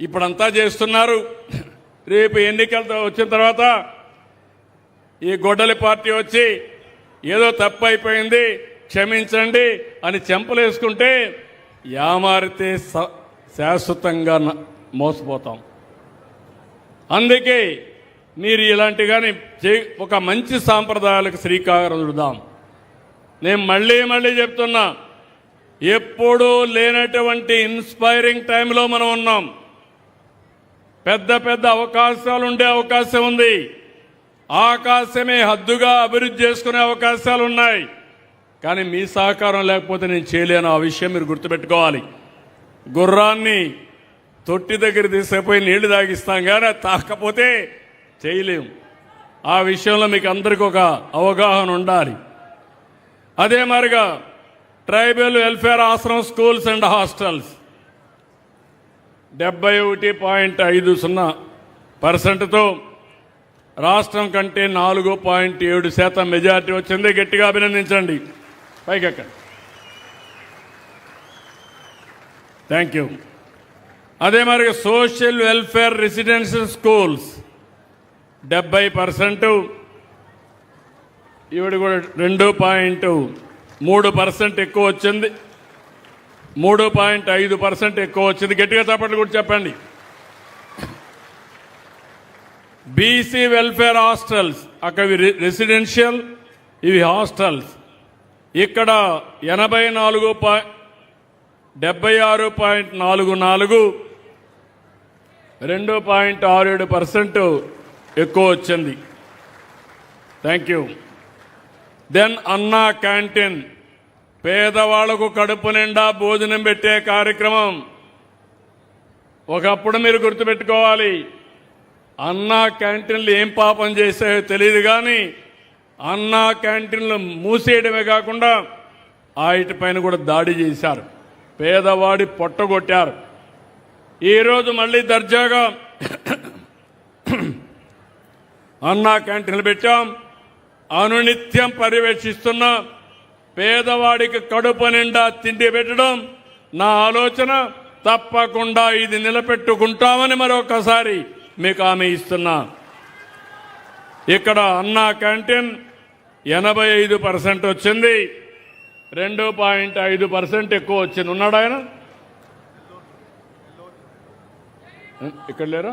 ఇప్పుడంతా చేస్తున్నారు. రేపు ఎన్నికలతో వచ్చిన తర్వాత ఈ గొడ్డలి పార్టీ వచ్చి ఏదో తప్పు అయిపోయింది క్షమించండి అని చెంపలేసుకుంటే యామారితే శాశ్వతంగా మోసపోతాం. అందుకే మీరు ఇలాంటి కానీ ఒక మంచి సాంప్రదాయాలకు శ్రీకారం చుడదాం. నేను మళ్ళీ చెప్తున్నా, ఎప్పుడూ లేనటువంటి ఇన్స్పైరింగ్ టైంలో మనం ఉన్నాం. పెద్ద అవకాశాలు ఉండే అవకాశం ఉంది. ఆకాశమే హద్దుగా అభివృద్ధి చేసుకునే అవకాశాలు ఉన్నాయి. కానీ మీ సహకారం లేకపోతే నేను చేయలేను. ఆ విషయం మీరు గుర్తుపెట్టుకోవాలి. గుర్రాన్ని తొట్టి దగ్గర తీసుకుపోయి నీళ్లు తాగిస్తాం, కానీ తాకపోతే చేయలేము. ఆ విషయంలో మీకు అందరికీ ఒక అవగాహన ఉండాలి. అదే మరిగా ట్రైబల్ వెల్ఫేర్ ఆశ్రమం స్కూల్స్ అండ్ హాస్టల్స్ 71.50%తో రాష్ట్రం కంటే 4.7% మెజార్టీ వచ్చింది. గట్టిగా అభినందించండి. పైకెక్కండి. Thank you. అదే మరి సోషల్ వెల్ఫేర్ రెసిడెన్షియల్ స్కూల్స్ 70%, ఇవిడ కూడా 2.3% ఎక్కువ వచ్చింది. 3.5% ఎక్కువ వచ్చింది. గట్టిగా చప్పట్లు కూడా చెప్పండి. బీసీ వెల్ఫేర్ హాస్టల్స్, అక్కడ రెసిడెన్షియల్, ఇవి హాస్టల్స్. ఇక్కడ 76.44, 2.67% ఎక్కువ వచ్చింది. Thank you. దెన్ అన్నా క్యాంటీన్, పేదవాళ్లకు కడుపు నిండా భోజనం పెట్టే కార్యక్రమం. ఒకప్పుడు మీరు గుర్తుపెట్టుకోవాలి, అన్నా క్యాంటీన్లు ఏం పాపం చేసాయో తెలియదు, కానీ అన్నా క్యాంటీన్లు మూసేయడమే కాకుండా వాటిపైన కూడా దాడి చేశారు. పేదవాడి పొట్టగొట్టారు. ఈరోజు మళ్ళీ దర్జాగా అన్నా క్యాంటీన్లు పెట్టాం. అనునిత్యం పర్యవేక్షిస్తున్న పేదవాడికి కడుపు నిండా తిండి పెట్టడం నా ఆలోచన. తప్పకుండా ఇది నిలబెట్టుకుంటామని మరొకసారి మీకు హామీ ఇస్తున్నా. ఇక్కడ అన్నా క్యాంటీన్ 85% వచ్చింది, 2.5% ఎక్కువ వచ్చింది. ఉన్నాడు ఆయన? ఇక్కడ లేరా?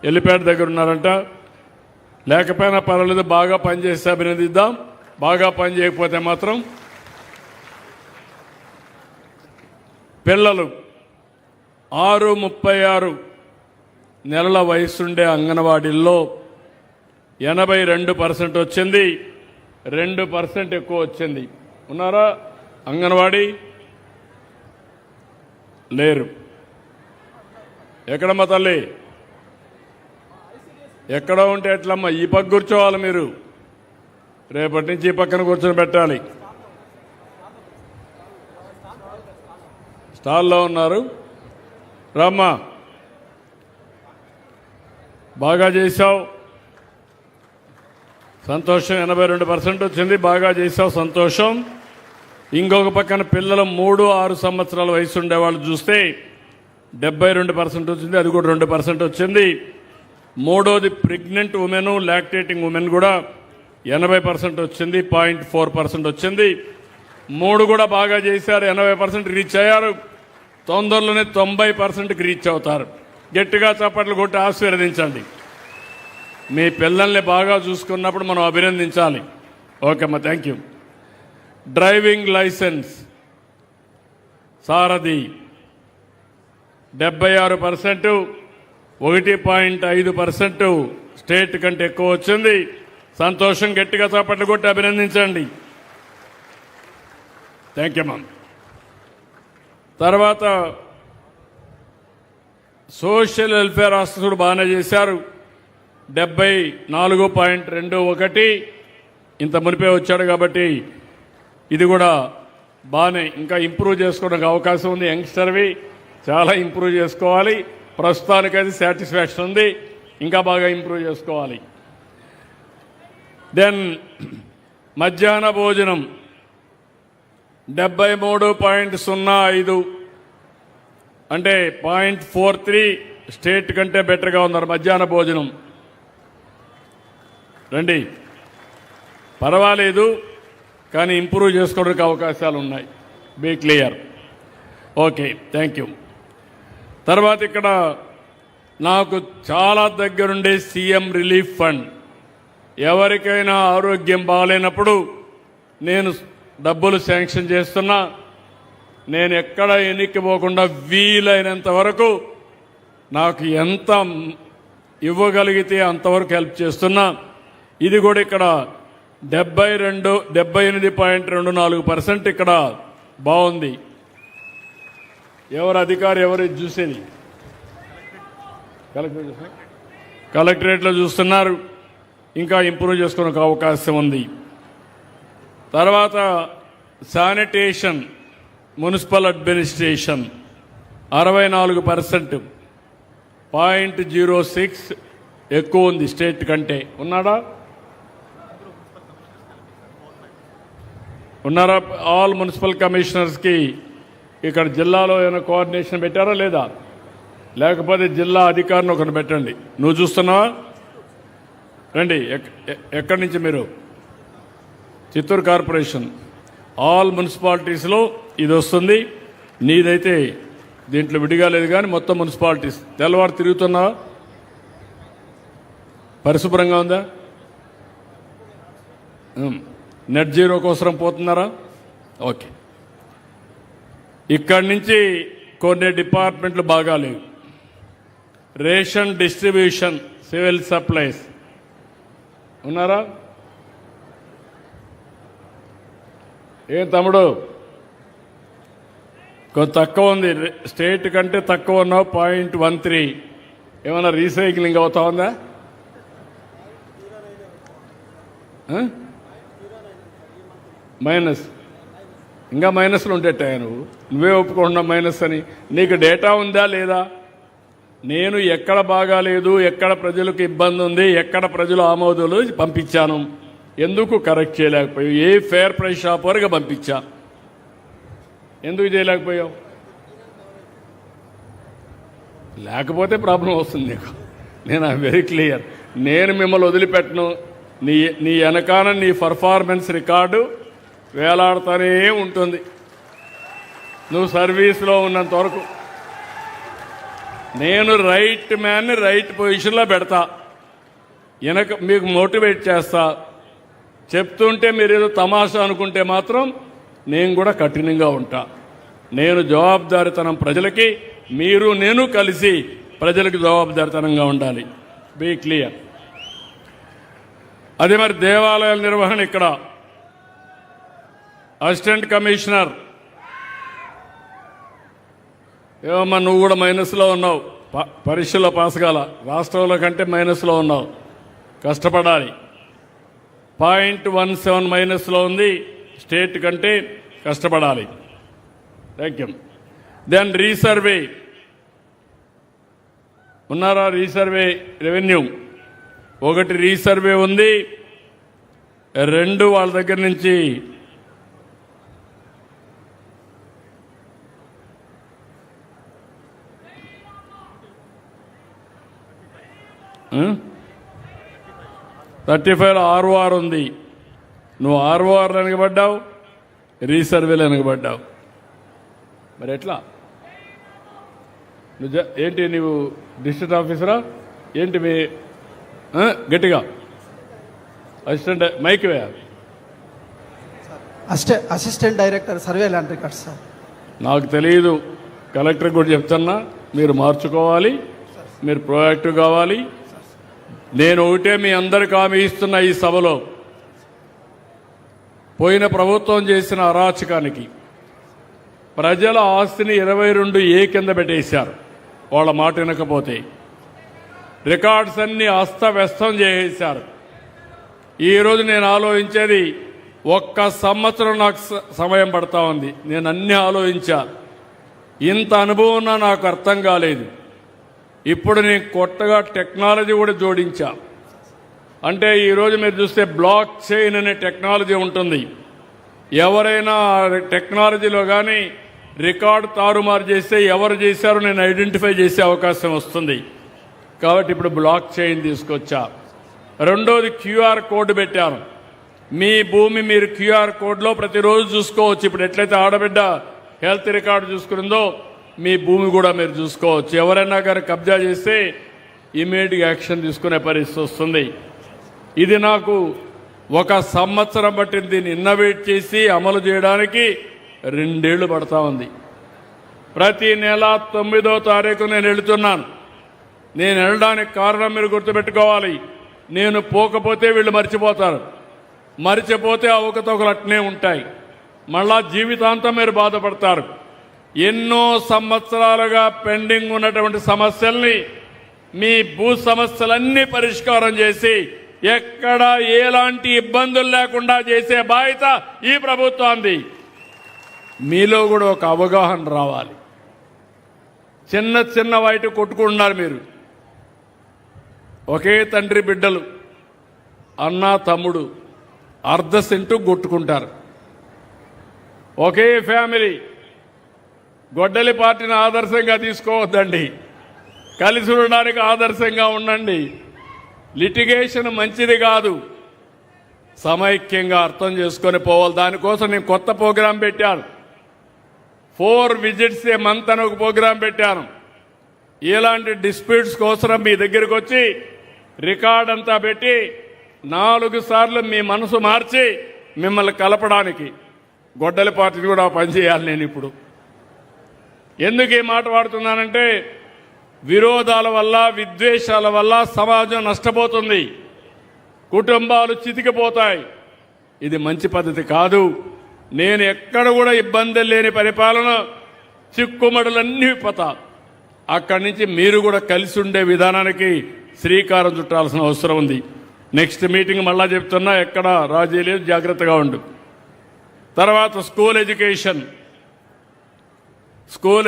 ఎల్లిపేట దగ్గర ఉన్నారంట. లేకపోయినా పర్వాలేదు, బాగా పనిచేస్తే అభినందిద్దాం. బాగా పని చేయకపోతే మాత్రం పిల్లలు 6-36 నెలల వయసుండే అంగన్వాడీల్లో 82% వచ్చింది, 2% ఎక్కువ వచ్చింది. ఉన్నారా అంగన్వాడీ? లేరు. ఎక్కడమ్మా తల్లి? ఎక్కడ ఉంటే ఎట్లమ్మా? ఈ పక్క కూర్చోవాలి మీరు. రేపటి నుంచి ఈ పక్కన కూర్చొని పెట్టాలి. స్టాల్లో ఉన్నారు. రామ్మా, బాగా చేశావు, సంతోషం. 82% వచ్చింది, బాగా చేశావు, సంతోషం. ఇంకొక పక్కన పిల్లలు 3-6 సంవత్సరాల వయసు ఉండేవాళ్ళు చూస్తే 72% వచ్చింది, అది కూడా 2% వచ్చింది. మూడోది ప్రెగ్నెంట్ ఉమెన్, లాక్టేటింగ్ ఉమెన్ కూడా 80% వచ్చింది, 0.4% వచ్చింది. 3 కూడా బాగా చేశారు, 80% రీచ్ అయ్యారు. తొందరలోనే 90%కి రీచ్ అవుతారు. గట్టిగా చప్పట్లు కొట్టి ఆశీర్వదించండి. మీ పిల్లల్ని బాగా చూసుకున్నప్పుడు మనం అభినందించాలి. ఓకే అమ్మా, thank you. Driving licence Sarathi 76%, 1.5% state కంటే ఎక్కువ వచ్చింది. సంతోషం. గట్టిగా చప్పట్లు కొట్టి అభినందించండి. Thank you ma'am. తర్వాత సోషల్ వెల్ఫేర్ ఆఫీసర్ బాగానే చేశారు, 74.21. ఇంత మునిపే వచ్చాడు కాబట్టి ఇది కూడా బాగానే ఇంకా ఇంప్రూవ్ చేసుకోవడానికి అవకాశం ఉంది. యంగ్స్టర్వి చాలా ఇంప్రూవ్ చేసుకోవాలి. ప్రస్తుతానికైతే సాటిస్ఫాక్షన్ ఉంది, ఇంకా బాగా ఇంప్రూవ్ చేసుకోవాలి. దెన్ మధ్యాహ్న భోజనం 73.05, అంటే 0.43 స్టేట్ కంటే బెటర్గా ఉన్నారు మధ్యాహ్న భోజనం. రండి, పర్వాలేదు, కానీ ఇంప్రూవ్ చేసుకోవడానికి అవకాశాలు ఉన్నాయి. Be clear. Okay, thank you. తర్వాత ఇక్కడ నాకు చాలా దగ్గరుండే సీఎం రిలీఫ్ ఫండ్, ఎవరికైనా ఆరోగ్యం బాగాలేనప్పుడు నేను డబ్బులు శాంక్షన్ చేస్తున్నా. నేను ఎక్కడ ఎన్నికపోకుండా వీలైనంత వరకు నాకు ఎంత ఇవ్వగలిగితే అంతవరకు హెల్ప్ చేస్తున్నా. ఇది కూడా ఇక్కడ 78.24% ఇక్కడ బాగుంది. ఎవరు అధికారి, ఎవరు చూసేది? కలెక్టరేట్లో చూస్తున్నారు. ఇంకా ఇంప్రూవ్ చేసుకునే అవకాశం ఉంది. తర్వాత శానిటేషన్, మున్సిపల్ అడ్మినిస్ట్రేషన్ 64%, 0.06 ఎక్కువ ఉంది స్టేట్ కంటే. ఉన్నాడా? ఉన్నారా? ఆల్ మున్సిపల్ కమిషనర్స్కి ఇక్కడ జిల్లాలో ఏమైనా కోఆర్డినేషన్ పెట్టారా లేదా? లేకపోతే జిల్లా అధికారిని ఒకరిని పెట్టండి. నువ్వు చూస్తున్నావా? రండి. ఎక్కడి నుంచి మీరు? చిత్తూరు కార్పొరేషన్. ఆల్ మున్సిపాలిటీస్లో ఇది వస్తుంది. నీదైతే దీంట్లో విడిగా లేదు, కానీ మొత్తం మున్సిపాలిటీస్. తెల్లవారు తిరుగుతున్నావా? పరిశుభ్రంగా ఉందా? నెట్ జీరో కోసం పోతున్నారా? ఓకే. ఇక్కడి నుంచి కొన్ని డిపార్ట్మెంట్లు బాగాలేవు. రేషన్ డిస్ట్రిబ్యూషన్, సివిల్ సప్లైస్ ఉన్నారా? ఏం తమ్ముడు, కొంత తక్కువ ఉంది, స్టేట్ కంటే తక్కువ ఉన్నావు, 0.13. ఏమన్నా రీసైక్లింగ్ అవుతా ఉందా? మైనస్. ఇంకా మైనస్లు ఉండేటాయా? నువ్వే ఒప్పుకుంటున్నా మైనస్ అని. నీకు డేటా ఉందా లేదా? నేను ఎక్కడ బాగాలేదు, ఎక్కడ ప్రజలకు ఇబ్బంది ఉంది, ఎక్కడ ప్రజలు ఆమోదాలు పంపించాను, ఎందుకు కరెక్ట్ చేయలేకపోయావు? ఏ ఫేర్ ప్రైస్ షాప్ వరకు పంపించా, ఎందుకు చేయలేకపోయావు? లేకపోతే ప్రాబ్లం వస్తుంది నీకు. నేను వెరీ క్లియర్. నేను మిమ్మల్ని వదిలిపెట్టను. నీ వెనకాల నీ పర్ఫార్మెన్స్ రికార్డు వేలాడుతూనే ఉంటుంది. నువ్వు సర్వీస్లో ఉన్నంత వరకు నేను రైట్ మ్యాన్ని రైట్ పొజిషన్లో పెడతా. వెనక మీకు మోటివేట్ చేస్తా. చెప్తుంటే మీరు ఏదో తమాషా అనుకుంటే మాత్రం నేను కూడా కఠినంగా ఉంటా. నేను జవాబుదారితనం ప్రజలకి, మీరు నేను కలిసి ప్రజలకు జవాబుదారితనంగా ఉండాలి. Be clear. అదే మరి దేవాలయాల నిర్వహణ ఇక్కడ అసిస్టెంట్ కమిషనర్. ఏమమ్మా, నువ్వు కూడా మైనస్లో ఉన్నావు, పరీక్షలో పాస్ కాల, రాష్ట్రంలో కంటే మైనస్లో ఉన్నావు, కష్టపడాలి. 0.17 మైనస్లో ఉంది, స్టేట్ కంటే కష్టపడాలి. Thank you. దెన్ రీసర్వే ఉన్నారా? రీసర్వే రెవెన్యూ ఒకటి రీసర్వే ఉంది, రెండు వాళ్ళ దగ్గర నుంచి $35 ROR ఉంది. నువ్వు ROR వెనకబడ్డావు, రీసర్వేలు వెనకబడ్డావు. మరి ఎట్లా? ఏంటి నువ్వు డిస్ట్రిక్ట్ ఆఫీసరా ఏంటి? మీ గట్టిగా అసిస్టెంట్ మైక్ వేయాలి. Assistant director survey land records sir. నాకు తెలియదు, కలెక్టర్ కూడా చెప్తున్నా, మీరు మార్చుకోవాలి, మీరు ప్రోయాక్టివ్ కావాలి. నేను ఒకటే మీ అందరికి హామీ ఇస్తున్న ఈ సభలో, పోయిన ప్రభుత్వం చేసిన అరాచకానికి ప్రజల ఆస్తిని 22A కింద పెట్టేశారు. వాళ్ళ మాట వినకపోతే రికార్డ్స్ అన్ని అస్తవ్యస్తం చేసేశారు. ఈరోజు నేను ఆలోచించేది, ఒక్క సంవత్సరం నాకు సమయం పడతా ఉంది. నేను అన్ని ఆలోచించా, ఇంత అనుభవం నాకు అర్థం కాలేదు. ఇప్పుడు నేను కొత్తగా టెక్నాలజీ కూడా జోడించా. అంటే ఈరోజు మీరు చూస్తే బ్లాక్ చైన్ అనే టెక్నాలజీ ఉంటుంది. ఎవరైనా టెక్నాలజీలో కానీ రికార్డు తారుమారు చేస్తే ఎవరు చేశారో నేను ఐడెంటిఫై చేసే అవకాశం వస్తుంది. కాబట్టి ఇప్పుడు బ్లాక్ చైన్ తీసుకొచ్చా. రెండోది QR కోడ్ పెట్టాను. మీ భూమి మీరు QR కోడ్లో ప్రతిరోజు చూసుకోవచ్చు. ఇప్పుడు ఎట్లయితే ఆడబిడ్డ హెల్త్ రికార్డు చూసుకుందో మీ భూమి కూడా మీరు చూసుకోవచ్చు. ఎవరైనా కానీ కబ్జా చేస్తే ఇమీడియట్ యాక్షన్ తీసుకునే పరిస్థితి వస్తుంది. ఇది నాకు 1 సంవత్సరం పట్టింది. దీన్ని ఇన్నోవేట్ చేసి అమలు చేయడానికి 2 ఏళ్లు పడతా ఉంది. ప్రతి నెల 9వ తారీఖు నేను వెళుతున్నాను. నేను వెళ్ళడానికి కారణం మీరు గుర్తుపెట్టుకోవాలి. నేను పోకపోతే వీళ్ళు మర్చిపోతారు, మర్చిపోతే అవకతవకలు అట్నే ఉంటాయి. మళ్ళా జీవితాంతం మీరు బాధపడతారు. ఎన్నో సంవత్సరాలుగా పెండింగ్ ఉన్నటువంటి సమస్యల్ని, మీ భూ సమస్యలన్నీ పరిష్కారం చేసి ఎక్కడ ఎలాంటి ఇబ్బందులు లేకుండా చేసే బాధ్యత ఈ ప్రభుత్వానికి. మీలో కూడా ఒక అవగాహన రావాలి. చిన్న చిన్న వాటి కొట్టుకుంటున్నారు మీరు. ఒకే తండ్రి బిడ్డలు, అన్న తమ్ముడు, అర్ధ సెంటు కొట్టుకుంటారు. ఒకే ఫ్యామిలీ. గొడ్డలి పార్టీని ఆదర్శంగా తీసుకోవద్దండి, కలిసి ఉండడానికి ఆదర్శంగా ఉండండి. లిటిగేషన్ మంచిది కాదు, సమైక్యంగా అర్థం చేసుకొని పోవాలి. దానికోసం నేను కొత్త ప్రోగ్రాం పెట్టాను. 4 విజిట్స్ ఏ మంత్ అని ఒక ప్రోగ్రాం పెట్టాను. ఇలాంటి డిస్ప్యూట్స్ కోసం మీ దగ్గరికి వచ్చి రికార్డ్ అంతా పెట్టి 4 సార్లు మీ మనసు మార్చి మిమ్మల్ని కలపడానికి గొడ్డలి పార్టీని కూడా పనిచేయాలి. నేను ఇప్పుడు ఎందుకు ఈ మాట వాడుతున్నానంటే, విరోధాల వల్ల, విద్వేషాల వల్ల సమాజం నష్టపోతుంది, కుటుంబాలు చితికిపోతాయి. ఇది మంచి పద్ధతి కాదు. నేను ఎక్కడ కూడా ఇబ్బందులు లేని పరిపాలన, చిక్కుమడులన్నీ విప్పతా. అక్కడి నుంచి మీరు కూడా కలిసి ఉండే విధానానికి శ్రీకారం చుట్టాల్సిన అవసరం ఉంది. నెక్స్ట్ మీటింగ్ మళ్ళా చెప్తున్నా, ఎక్కడ రాజీ లేదు, జాగ్రత్తగా ఉండు. తర్వాత స్కూల్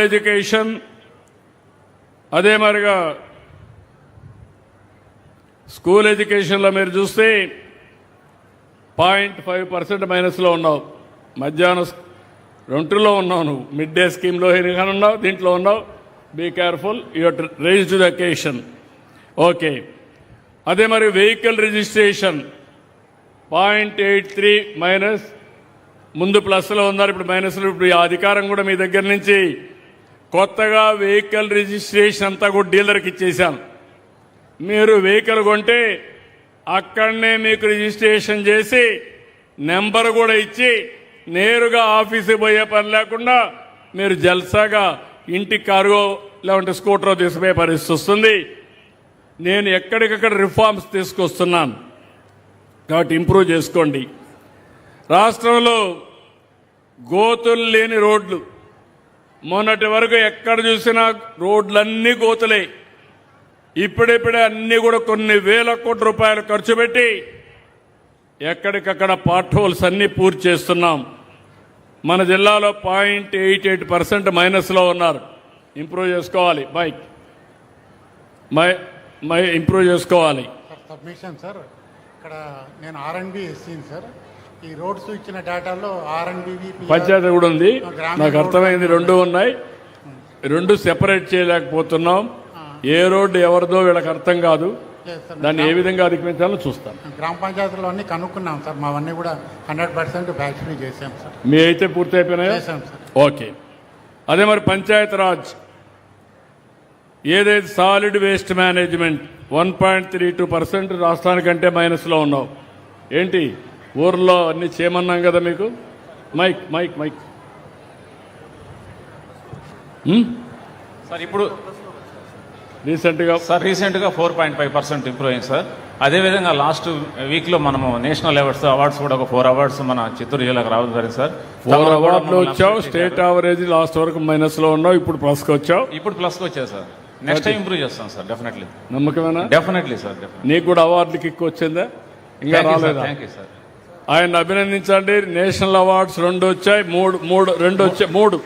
ఎడ్యుకేషన్ అదే మరిగా స్కూల్ ఎడ్యుకేషన్లో మీరు చూస్తే 0.5% మైనస్లో ఉన్నావు. మధ్యాహ్నం 2లో ఉన్నావు, నువ్వు మిడ్ డే స్కీమ్లో ఉన్నావు, దీంట్లో ఉన్నావు. Be careful, you rise to the occasion. Okay. అదే మరి వెహికల్ రిజిస్ట్రేషన్ 0.83 మైనస్. ముందు ప్లస్లో ఉన్నారు, ఇప్పుడు మైనస్లో. ఇప్పుడు ఆ అధికారం కూడా మీ దగ్గర నుంచి కొత్తగా వెహికల్ రిజిస్ట్రేషన్ అంతా కూడా డీలర్కి ఇచ్చేశాను. మీరు వెహికల్ కొంటే అక్కడనే మీకు రిజిస్ట్రేషన్ చేసి నెంబర్ కూడా ఇచ్చి నేరుగా ఆఫీసుకి పోయే పని లేకుండా మీరు జల్సాగా ఇంటి కారుగో లేకుంటే స్కూటరో తీసుకుపోయే పరిస్థితి వస్తుంది. నేను ఎక్కడికక్కడ రిఫార్మ్స్ తీసుకొస్తున్నాను, కాబట్టి ఇంప్రూవ్ చేసుకోండి. రాష్ట్రంలో గోతులు లేని రోడ్లు, మొన్నటి వరకు ఎక్కడ చూసినా రోడ్లన్నీ గోతులే. ఇప్పుడిప్పుడే అన్ని కూడా కొన్ని వేల కోట్ల రూపాయలు ఖర్చు పెట్టి ఎక్కడికక్కడ పాట్ హోల్స్ అన్ని పూర్తి చేస్తున్నాం. మన జిల్లాలో 0.88% మైనస్లో ఉన్నారు. ఇంప్రూవ్ చేసుకోవాలి. ఇంప్రూవ్ చేసుకోవాలి. సార్ సబ్మిషన్ సార్, ఇక్కడ నేను ఆర్ఎన్బి ఎస్సీని సార్. ఈ రోడ్స్ ఇచ్చిన డేటాలో ఆర్ఎన్బివి పంచాయతీ కూడా ఉంది. గ్రామీణ నాకు అర్థమైంది. రెండు ఉన్నాయి, రెండు సెపరేట్ చేయలేకపోతున్నాం. ఏ రోడ్డు ఎవరిదో వీళ్ళకి అర్థం కాదు. లేదు సార్, దాన్ని ఏ విధంగా అధిగమించాలో చూస్తాం. గ్రామ పంచాయతీలో అన్ని కనుక్కున్నాం సార్. మావన్నీ కూడా 100% వ్యాక్సిన్ చేసాం సార్. మీ అయితే పూర్తి అయిపోయినాయా? చేసాం సార్. ఓకే. అదే మరి పంచాయత్ రాజ్ ఏదైతే సాలిడ్ వేస్ట్ మేనేజ్మెంట్ 1.32% రాష్ట్రానికంటే మైనస్లో ఉన్నావు. ఏంటి ఊర్లో అన్ని చేయమన్నాం కదా మీకు. మైక్ మైక్ మైక్ సార్ ఇప్పుడు రీసెంట్గా సార్ రీసెంట్గా 4.5% ఇంప్రూవ్ అయింది సార్. అదేవిధంగా లాస్ట్ వీక్లో మనము నేషనల్ అవార్డ్స్ కూడా ఒక 4 అవార్డ్స్ మన చిత్తూరు జిల్లాకు రావడం జరిగింది సార్. 4 అవార్డులు వచ్చావు. స్టేట్ యావరేజ్ లాస్ట్ వరకు మైనస్లో ఉన్నావు, ఇప్పుడు ప్లస్కి వచ్చావు. ఇప్పుడు ప్లస్కి వచ్చాయి సార్. నెక్స్ట్ టైం ఇంప్రూవ్ చేస్తాం సార్. డెఫినెట్లీ నమ్మకమేనా? Definitely sir. నీకు కూడా అవార్డులకి ఎక్కువ వచ్చిందా? ఇంకా రాలేదా? Thank you sir. ఆయన అభినందించండి. నేషనల్ అవార్డ్స్ 2 వచ్చాయి, 2 వచ్చాయి, 3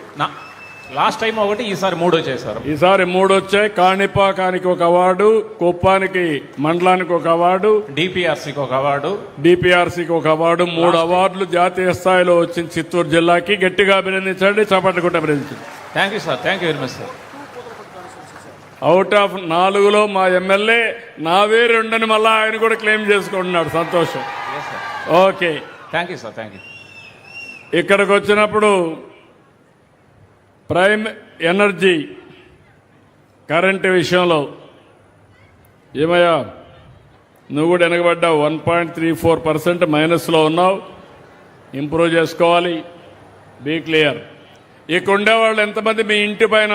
లాస్ట్ టైం ఒకటి, ఈసారి 3 వచ్చాయి సార్. ఈసారి 3 వచ్చాయి. కాణిపాకానికి ఒక అవార్డు, కుప్పానికి మండలానికి ఒక అవార్డు, డిపిఆర్సీకి ఒక అవార్డు, డిపిఆర్సీకి ఒక అవార్డు, 3 అవార్డులు జాతీయ స్థాయిలో వచ్చింది చిత్తూరు జిల్లాకి. గట్టిగా అభినందించండి, చప్పట్లు కొట్టి అభినందించండి. Thank you sir. Thank you very much sir. Out of 4లో మా ఎమ్మెల్యే నావే 2 అని మళ్ళా ఆయన కూడా క్లెయిమ్ చేసుకుంటున్నాడు. సంతోషం. Okay, thank you sir. Thank you. ఇక్కడికి వచ్చినప్పుడు ప్రైమ్ ఎనర్జీ కరెంటు విషయంలో ఏమయ్యా నువ్వు కూడా వెనకబడ్డావు. 1.34% మైనస్లో ఉన్నావు. ఇంప్రూవ్ చేసుకోవాలి. Be clear. ఇక ఉండేవాళ్ళు ఎంతమంది మీ ఇంటి పైన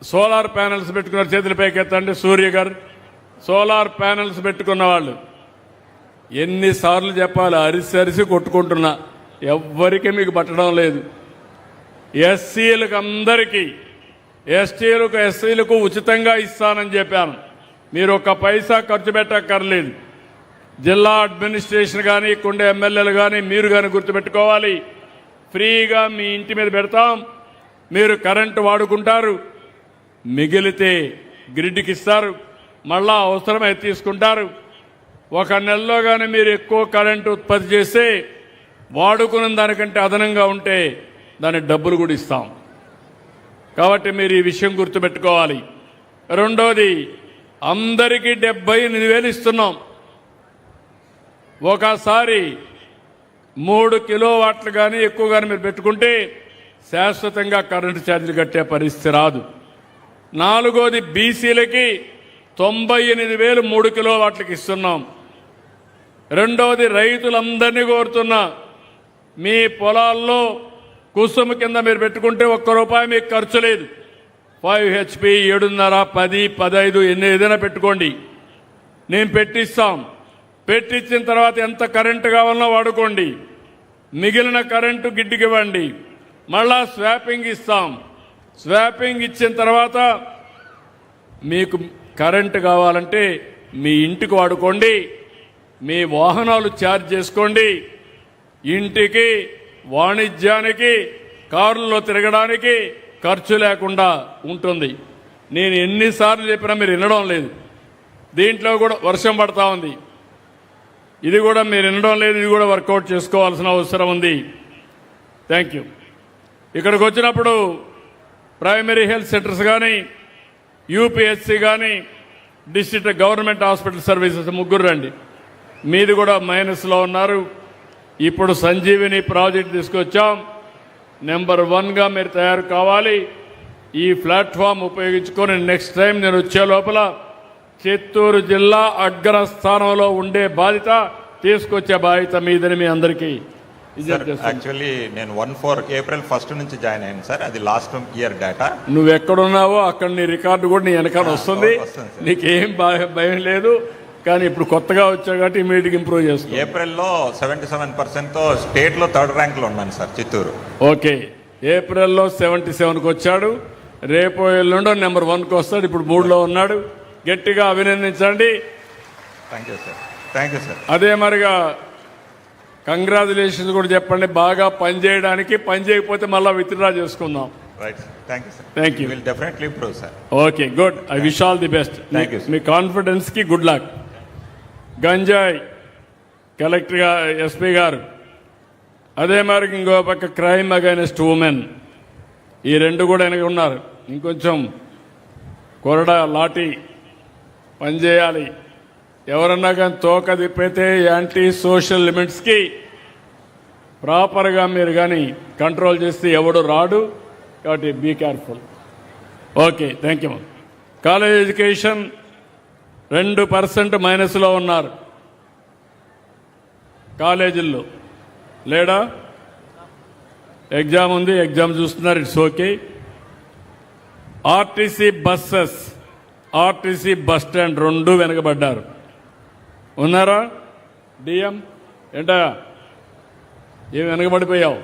సోలార్ ప్యానెల్స్ పెట్టుకున్నారు? చేతుల పైకి ఎత్తండి. సూర్య గారు, సోలార్ ప్యానెల్స్ పెట్టుకున్న వాళ్ళు ఎన్నిసార్లు చెప్పాలి? అరిసి కొట్టుకుంటున్నా, ఎవ్వరికీ మీకు పట్టడం లేదు. ఎస్సీలకు అందరికీ, ఎస్టీలకు ఎస్సీలకు ఉచితంగా ఇస్తానని చెప్పాను. మీరు 1 పైసా ఖర్చు పెట్టక్కర్లేదు. జిల్లా అడ్మినిస్ట్రేషన్ కానీ, ఇక్కడుండే ఎమ్మెల్యేలు కానీ, మీరు కానీ గుర్తుపెట్టుకోవాలి. ఫ్రీగా మీ ఇంటి మీద పెడతాం. మీరు కరెంటు వాడుకుంటారు, మిగిలితే గ్రిడ్కి ఇస్తారు, మళ్ళా అవసరమైతే తీసుకుంటారు. 1 నెలలో కానీ మీరు ఎక్కువ కరెంటు ఉత్పత్తి చేస్తే వాడుకున్న దానికంటే అదనంగా ఉంటే దాని డబ్బులు కూడా ఇస్తాం. కాబట్టి మీరు ఈ విషయం గుర్తుపెట్టుకోవాలి. రెండోది, అందరికీ 78,000 ఇస్తున్నాం. ఒకసారి 3 కిలోవాట్లు కానీ ఎక్కువ కానీ మీరు పెట్టుకుంటే శాశ్వతంగా కరెంటు ఛార్జీలు కట్టే పరిస్థితి రాదు. 4వది, బీసీలకి 98,000 3 కిలోవాట్లకి ఇస్తున్నాం. రెండవది, రైతులందరినీ కోరుతున్నా, మీ పొలాల్లో కుసుమ కింద మీరు పెట్టుకుంటే 1 రూపాయి మీకు ఖర్చు లేదు. 5 HP, 7.5, 10, 15 ఎన్ని ఏదైనా పెట్టుకోండి, నేను పెట్టిస్తాం. పెట్టించిన తర్వాత ఎంత కరెంటు కావాలన్నా వాడుకోండి. మిగిలిన కరెంటు గిడ్డికి ఇవ్వండి. మళ్ళా స్వాపింగ్ ఇస్తాం. స్వాపింగ్ ఇచ్చిన తర్వాత మీకు కరెంటు కావాలంటే మీ ఇంటికి వాడుకోండి, మీ వాహనాలు ఛార్జ్ చేసుకోండి. ఇంటికి, వాణిజ్యానికి, కారుల్లో తిరగడానికి ఖర్చు లేకుండా ఉంటుంది. నేను ఎన్నిసార్లు చెప్పినా మీరు వినడం లేదు. దీంట్లో కూడా వర్షం పడతా ఉంది, ఇది కూడా మీరు వినడం లేదు. ఇది కూడా వర్కౌట్ చేసుకోవాల్సిన అవసరం ఉంది. Thank you. ఇక్కడికి వచ్చినప్పుడు ప్రైమరీ హెల్త్ సెంటర్స్ కానీ, యూపీహెచ్సి కానీ, డిస్ట్రిక్ట్ గవర్నమెంట్ హాస్పిటల్ సర్వీసెస్ 3 రండి. మీది కూడా మైనస్లో ఉన్నారు. ఇప్పుడు సంజీవిని ప్రాజెక్ట్ తీసుకొచ్చాం. నెంబర్ 1గా మీరు తయారు కావాలి. ఈ ప్లాట్ఫామ్ ఉపయోగించుకొని నెక్స్ట్ టైం నేను వచ్చే లోపల చిత్తూరు జిల్లా అగ్రస్థానంలో ఉండే బాధ్యత, తీసుకొచ్చే బాధ్యత మీదని మీ అందరికీ యాక్చువల్లీ నేను ఏప్రిల్ 1 నుంచి జాయిన్ అయ్యాను సార్. అది లాస్ట్ ఇయర్ డేటా. నువ్వు ఎక్కడున్నావో అక్కడ నీ రికార్డు కూడా నీ వెనకాల వస్తుంది. నీకేం భయం లేదు. కానీ ఇప్పుడు కొత్తగా వచ్చావు కాబట్టి ఇమీడియట్గా ఇంప్రూవ్ చేసుకో. ఏప్రిల్లో 77%తో స్టేట్లో 3rd ర్యాంక్లో ఉన్నాను సార్ చిత్తూరు. ఓకే, ఏప్రిల్లో 77కి వచ్చాడు. రేపు ఎల్లుండో నెంబర్ 1కి వస్తాడు. ఇప్పుడు 3లో ఉన్నాడు. గట్టిగా అభినందించండి. Thank you sir. Thank you sir. అదే మరిగా కంగ్రాచులేషన్స్ కూడా చెప్పండి. బాగా పనిచేయడానికి, పని చేయకపోతే మళ్ళీ విత్డ్రా చేసుకుందాం. Right, thank you sir. Thank you. Will definitely improve sir. Okay, good. I wish all the best. Thank you, sir. మీ కాన్ఫిడెన్స్కి గుడ్ లక్. గంజాయి కలెక్టర్ గారు, ఎస్పీ గారు, అదే మరి ఇంకో పక్క క్రైమ్ అగైనెస్ట్ ఉమెన్, ఈ రెండు కూడా వెనక ఉన్నారు. ఇంకొంచెం కొరడా లాఠీ పనిచేయాలి. ఎవరన్నా కానీ తోక తిప్పితే యాంటీ సోషల్ లిమిట్స్కి ప్రాపర్గా మీరు కానీ కంట్రోల్ చేస్తే ఎవడు రాడు. కాబట్టి be careful. Okay, thank you. College education 2% మైనస్లో ఉన్నారు కాలేజీల్లో. లేడా? ఎగ్జామ్ ఉంది, ఎగ్జామ్ చూస్తున్నారు, it's okay. RTC buses, RTC bus stand 2 వెనకబడ్డారు. ఉన్నారా? డిఎం ఏంటా ఏం వెనకబడిపోయావు?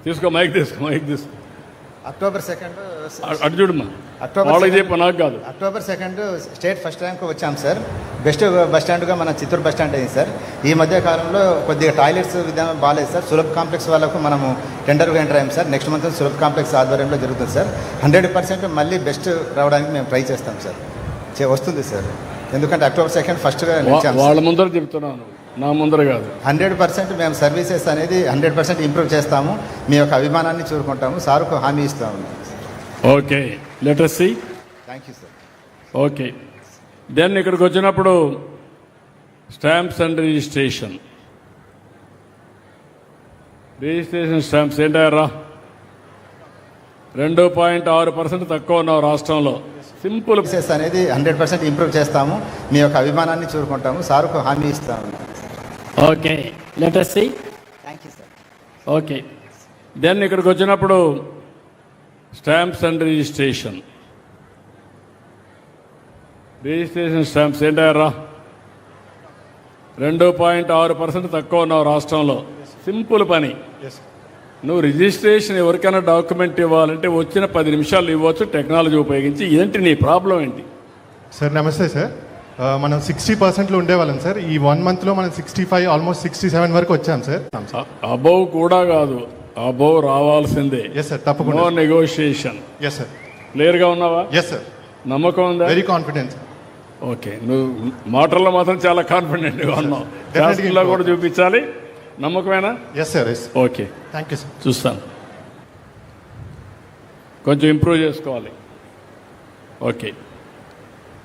తీసుకో, మైక్ తీసుకో, మైక్ తీసుకో. అక్టోబర్ 2 అటు చూడమ్మా, అక్టోబర్ వాళ్ళకి 2 చెప్పు, నాకు కాదు. అక్టోబర్ 2 స్టేట్ ఫస్ట్ ర్యాంక్ వచ్చాం సార్. బెస్ట్ బస్ స్టాండ్గా మన చిత్తూరు బస్ స్టాండ్ అయింది సార్. ఈ మధ్య కాలంలో కొద్దిగా టాయిలెట్స్ విధానం బాగాలేదు సార్. సులభ్ కాంప్లెక్స్ వాళ్ళకు మనము టెండర్గా ఎంటర్ అయ్యాం sir. Next month Sulabh complex ఆధ్వర్యంలో జరుగుతుంది సార్. 100% మళ్ళీ బెస్ట్ రావడానికి మేము ట్రై చేస్తాం సార్. వస్తుంది సార్, ఎందుకంటే అక్టోబర్ 2 ఫస్ట్గా వాళ్ళ ముందర చెప్తున్నాను, నా ముందర కాదు. 100% మేము సర్వీసెస్ అనేది 100% ఇంప్రూవ్ చేస్తాము. మీ యొక్క అభిమానాన్ని చూరుకుంటాము. సార్కు హామీ ఇస్తాము. Okay, let us see. Thank you sir. Okay, then ఇక్కడికి వచ్చినప్పుడు స్టాంప్స్ అండ్ రిజిస్ట్రేషన్ స్టాంప్స్ ఏంటారా? 2.6% తక్కువ ఉన్నావు రాష్ట్రంలో. సింపుల్ సర్వీసెస్ అనేది 100% ఇంప్రూవ్ చేస్తాము. మీ యొక్క అభిమానాన్ని చూరుకుంటాము. సార్కు హామీ ఇస్తాము. Okay, let us see. Thank you sir. Okay, then ఇక్కడికి వచ్చినప్పుడు స్టాంప్స్ అండ్ రిజిస్ట్రేషన్ స్టాంప్స్ ఏంటారా? 2.6% తక్కువ ఉన్నావు రాష్ట్రంలో. సింపుల్ పని. నువ్వు రిజిస్ట్రేషన్ ఎవరికైనా డాక్యుమెంట్ ఇవ్వాలంటే వచ్చిన 10 నిమిషాలు ఇవ్వచ్చు టెక్నాలజీ ఉపయోగించి. ఏంటి నీ ప్రాబ్లం ఏంటి? సార్ నమస్తే సార్. మనం 60%లో ఉండేవాళ్ళం సార్. ఈ 1 మంత్లో మనం 65 ఆల్మోస్ట్ 67 వరకు వచ్చాం సార్. అబోవ్ కూడా కాదు, అబోవ్ రావాల్సిందే. ఎస్ సార్, తప్పకుండా. No negotiation. Yes sir. క్లియర్గా ఉన్నావా? Yes sir. నమ్మకం ఉందా? Very confidence. ఓకే, నువ్వు మాటల్లో మాత్రం చాలా కాన్ఫిడెంట్గా ఉన్నావు. క్లాసుల్లో కూడా చూపించాలి. నమ్మకమేనా? Yes sir. Yes. Okay, thank you sir. చూస్తాను. కొంచెం ఇంప్రూవ్ చేసుకోవాలి. ఓకే,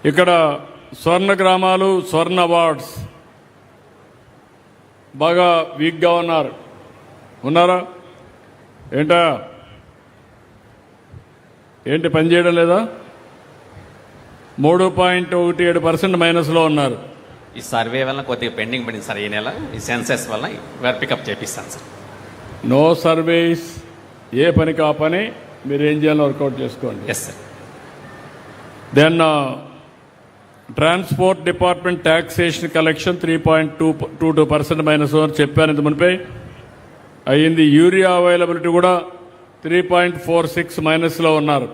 ఇక్కడ స్వర్ణ గ్రామాలు, స్వర్ణ అవార్డ్స్ బాగా వీక్గా ఉన్నారా? ఏంటి పని చేయడం లేదా? 3.17% మైనస్లో ఉన్నారు. ఈ సర్వే వల్ల కొద్దిగా పెండింగ్ పడింది సార్. ఈ నెల ఈ సెన్సెస్ వల్ల వేర్ పికప్ చేపిస్తాను సార్. నో సర్వీస్, ఏ పని కా పని మీరు ఏం చేయాలో వర్కౌట్ చేసుకోండి. Yes sir. Then transport department taxation collection 3.22% minus అని చెప్పాను ఇంత మునిపే అయ్యింది. యూరియా అవైలబిలిటీ కూడా 3.46 మైనస్లో ఉన్నారు.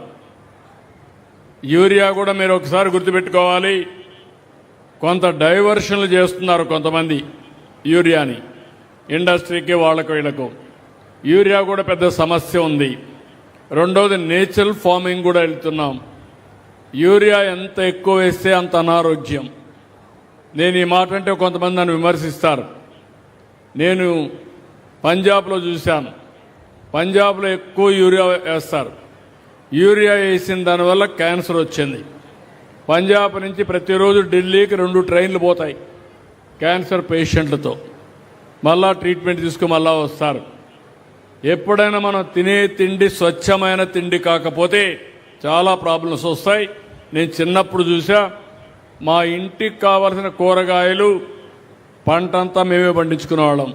యూరియా కూడా మీరు ఒకసారి గుర్తుపెట్టుకోవాలి, కొంత డైవర్షన్లు చేస్తున్నారు కొంతమంది యూరియాని, ఇండస్ట్రీకి వీళ్ళకు. యూరియా కూడా పెద్ద సమస్య ఉంది. రెండోది నేచురల్ ఫార్మింగ్ కూడా వెళ్తున్నాం. యూరియా ఎంత ఎక్కువ వేస్తే అంత అనారోగ్యం. నేను ఈ మాట అంటే కొంతమంది నన్ను విమర్శిస్తారు. నేను పంజాబ్లో చూశాను, పంజాబ్లో ఎక్కువ యూరియా వేస్తారు. యూరియా వేసిన దానివల్ల క్యాన్సర్ వచ్చింది. పంజాబ్ నుంచి ప్రతిరోజు ఢిల్లీకి 2 ట్రైన్లు పోతాయి క్యాన్సర్ పేషెంట్లతో. మళ్ళా ట్రీట్మెంట్ తీసుకుని మళ్ళా వస్తారు. ఎప్పుడైనా మనం తినే తిండి స్వచ్ఛమైన తిండి కాకపోతే చాలా ప్రాబ్లమ్స్ వస్తాయి. నేను చిన్నప్పుడు చూసా, మా ఇంటికి కావలసిన కూరగాయలు పంటంతా మేమే పండించుకునేవాళ్ళం.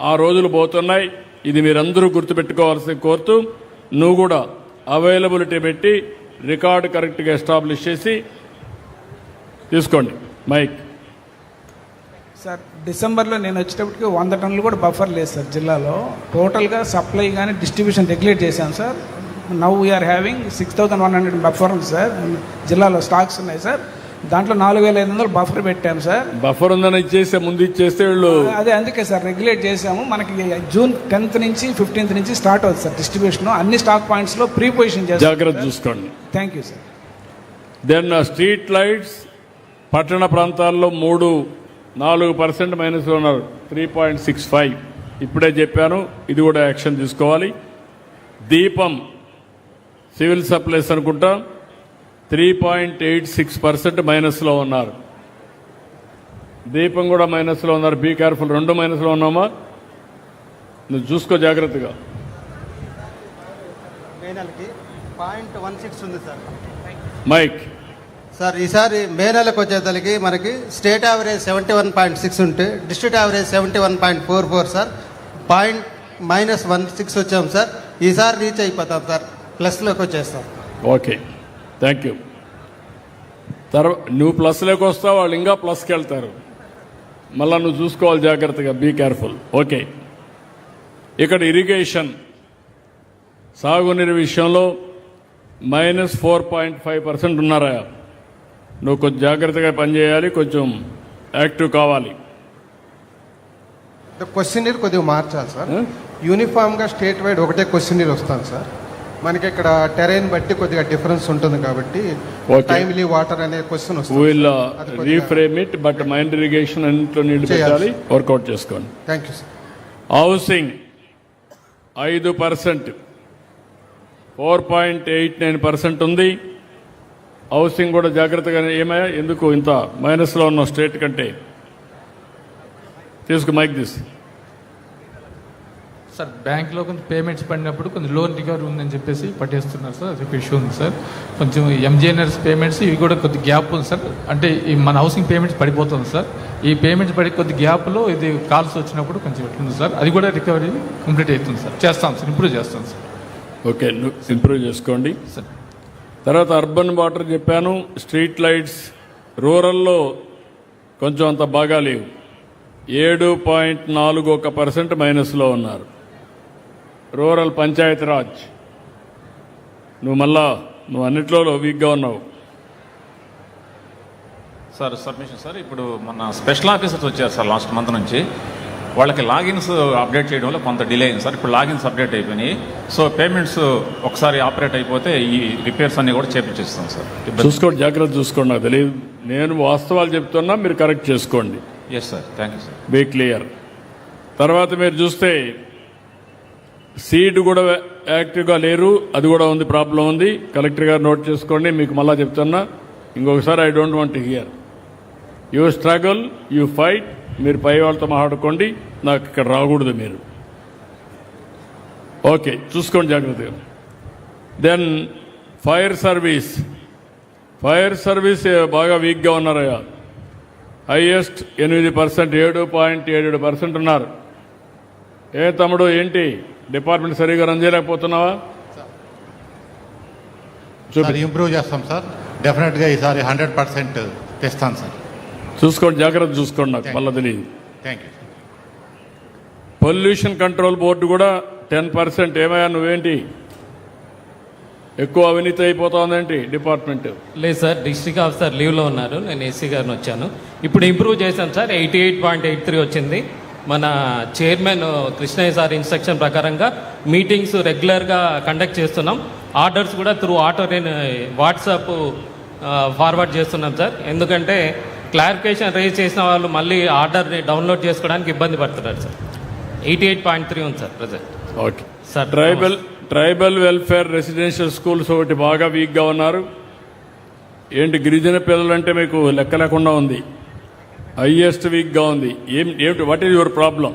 ఆ రోజులు పోతున్నాయి. ఇది మీరందరూ గుర్తుపెట్టుకోవాల్సి కోరుతూ, నువ్వు కూడా అవైలబిలిటీ పెట్టి రికార్డు కరెక్ట్గా ఎస్టాబ్లిష్ చేసి తీసుకోండి. మైక్ సార్, డిసెంబర్లో నేను వచ్చేటప్పటికి 100 టన్నులు కూడా బఫర్ లేదు సార్ జిల్లాలో. టోటల్గా సప్లై కానీ డిస్ట్రిబ్యూషన్ రెగ్యులేట్ చేశాం సార్. నవ్ వీఆర్ హ్యావింగ్ 6100 బఫర్ ఉంది సార్. జిల్లాలో స్టాక్స్ ఉన్నాయి సార్. దాంట్లో 4,500 బఫర్ పెట్టాము సార్. బఫర్ ఉందని ఇచ్చేస్తే ముందు ఇచ్చేస్తే వీళ్ళు అదే అందుకే సార్ రెగ్యులేట్ చేసాము. మనకి జూన్ 10th నుంచి 15th నుంచి స్టార్ట్ అవుతుంది సార్ డిస్ట్రిబ్యూషన్. అన్ని స్టాక్ పాయింట్స్లో ప్రీ పొజిషన్ చేస్తాం. జాగ్రత్త చూసుకోండి. Thank you sir. Then street lights పట్టణ ప్రాంతాల్లో 4% మైనస్లో ఉన్నారు, 3.65. ఇప్పుడే చెప్పాను, ఇది కూడా యాక్షన్ తీసుకోవాలి. దీపం సివిల్ సప్లైస్ అనుకుంటా 3.86% మైనస్లో ఉన్నారు. దీపం కూడా మైనస్లో ఉన్నారు. Be careful. 2 మైనస్లో ఉన్నామా? నువ్వు చూసుకో జాగ్రత్తగా. మే నెలకి 0.16 ఉంది సార్. మైక్ సార్ ఈసారి మే నెలకు వచ్చేసరికి మనకి స్టేట్ యావరేజ్ 71.6 ఉంటే డిస్ట్రిక్ట్ యావరేజ్ 71.44 సార్. -16 వచ్చాం సార్. ఈసారి రీచ్ అయిపోతాం సార్, ప్లస్లోకి వచ్చేస్తాం. Okay, thank you. నువ్వు ప్లస్లోకి వస్తావు, వాళ్ళు ఇంకా ప్లస్కి వెళ్తారు. మళ్ళా నువ్వు చూసుకోవాలి జాగ్రత్తగా. Be careful. ఓకే, ఇక్కడ ఇరిగేషన్ సాగునీరు విషయంలో -4.5% ఉన్నారా? నువ్వు కొంచెం జాగ్రత్తగా పనిచేయాలి, కొంచెం యాక్టివ్ కావాలి. క్వశ్చనీర్ కొద్దిగా మార్చాలి సార్. యూనిఫామ్గా స్టేట్ వైడ్ ఒకటే క్వశ్చనీర్ వస్తాను సార్. మనకి ఇక్కడ టెరైన్ బట్టి కొద్దిగా డిఫరెన్స్ ఉంటుంది కాబట్టి టైమ్లీ వాటర్ అనే క్వశ్చన్ వస్తుంది. Reframe it, but mind irrigation అన్నింటిలో నీళ్లు పెట్టాలి. వర్కౌట్ చేసుకోండి. Thank you sir. హౌసింగ్ 5%, 4.89% ఉంది. హౌసింగ్ కూడా జాగ్రత్తగా. ఏమయ్యా, ఎందుకు ఇంత మైనస్లో ఉన్న స్టేట్ కంటే? తీసుకు మైక్ తీసి. సార్ బ్యాంక్లో కొంచెం పేమెంట్స్ పడినప్పుడు కొంచెం లోన్ రికవరీ ఉందని చెప్పేసి పట్టేస్తున్నారు సార్. అది ఇష్యూ ఉంది సార్. కొంచెం ఎంజీఎన్ఆర్స్ పేమెంట్స్ ఇవి కూడా కొద్ది గ్యాప్ ఉంది సార్. అంటే ఈ మన హౌసింగ్ పేమెంట్స్ పడిపోతుంది సార్. ఈ పేమెంట్స్ పడి కొద్ది గ్యాప్లో ఇది కాల్స్ వచ్చినప్పుడు కొంచెం ఎట్లుంది సార్. అది కూడా రికవరీ కంప్లీట్ అవుతుంది సార్. చేస్తాం సార్, ఇంప్రూవ్ చేస్తాం సార్. ఓకే, ఇంప్రూవ్ చేసుకోండి సార్. తర్వాత అర్బన్ వాటర్ చెప్పాను. స్ట్రీట్ లైట్స్ రూరల్లో కొంచెం అంత బాగా లేవు. 7.41% మైనస్లో ఉన్నారు. రూరల్ పంచాయతీరాజ్ నువ్వు అన్నిట్లో వీక్గా ఉన్నావు. సార్ సబ్మిషన్ సార్, ఇప్పుడు మన స్పెషల్ ఆఫీసర్స్ వచ్చారు సార్ లాస్ట్ మంత్ నుంచి. వాళ్ళకి లాగిన్స్ అప్డేట్ చేయడం వల్ల కొంత డిలే అయింది సార్. ఇప్పుడు లాగిన్స్ అప్డేట్ అయిపోయినాయి. సో పేమెంట్స్ ఒకసారి ఆపరేట్ అయిపోతే ఈ రిపేర్స్ అన్ని కూడా చేపించేస్తాం సార్. చూసుకోండి, జాగ్రత్త చూసుకోండి. నాకు తెలియదు, నేను వాస్తవాలు చెప్తున్నా, మీరు కరెక్ట్ చేసుకోండి. Yes sir, thank you sir. Be clear. తర్వాత మీరు చూస్తే సీడ్ కూడా యాక్టివ్గా లేరు, అది కూడా ఉంది, ప్రాబ్లం ఉంది. కలెక్టర్ గారు నోట్ చేసుకోండి. మీకు మళ్ళా చెప్తున్నా, ఇంకొకసారి I don't want to hear. You struggle, you fight. మీరు పై వాళ్ళతో మాట్లాడుకోండి, నాకు ఇక్కడ రాకూడదు మీరు. ఓకే, చూసుకోండి జాగ్రత్తగా. దెన్ ఫైర్ సర్వీస్ బాగా వీక్గా ఉన్నారయ్యా. హైయెస్ట్ 8%, 7.77% ఉన్నారు. ఏ తమ్ముడు, ఏంటి డిపార్ట్మెంట్ సరిగా రన్ చేయలేకపోతున్నావా? ఇంప్రూవ్ చేస్తాం సార్. డెఫినెట్గా ఈసారి 100% తెస్తాను సార్. చూసుకోండి, జాగ్రత్త చూసుకోండి. నాకు మళ్ళీ తెలియదు. Thank you. Pollution control board కూడా 10%. ఏమయ్యా, నువ్వేంటి ఎక్కువ అవినీతి అయిపోతుందేంటి డిపార్ట్మెంట్? లేదు సార్, డిస్ట్రిక్ట్ ఆఫీసర్ లీవ్లో ఉన్నారు. నేను ఏసీ గారిని వచ్చాను. ఇప్పుడు ఇంప్రూవ్ చేశాం సార్. 88.83 వచ్చింది. మన చైర్మన్ కృష్ణయ్య సార్ ఇన్స్ట్రక్షన్ ప్రకారంగా మీటింగ్స్ రెగ్యులర్గా కండక్ట్ చేస్తున్నాం. ఆర్డర్స్ కూడా త్రూ వాట్సాప్ ఫార్వర్డ్ చేస్తున్నాం సార్. ఎందుకంటే క్లారిఫికేషన్ రేజ్ చేసిన వాళ్ళు మళ్ళీ ఆర్డర్ని డౌన్లోడ్ చేసుకోవడానికి ఇబ్బంది పడుతున్నారు సార్. 88.3 ఉంది sir present. Okay sir. Tribal welfare residential schools ఒకటి బాగా వీక్గా ఉన్నారు. ఏంటి, గిరిజన పిల్లలంటే మీకు లెక్క లేకుండా ఉంది. హైయెస్ట్ వీక్గా ఉంది. ఏమిటి, what is your problem?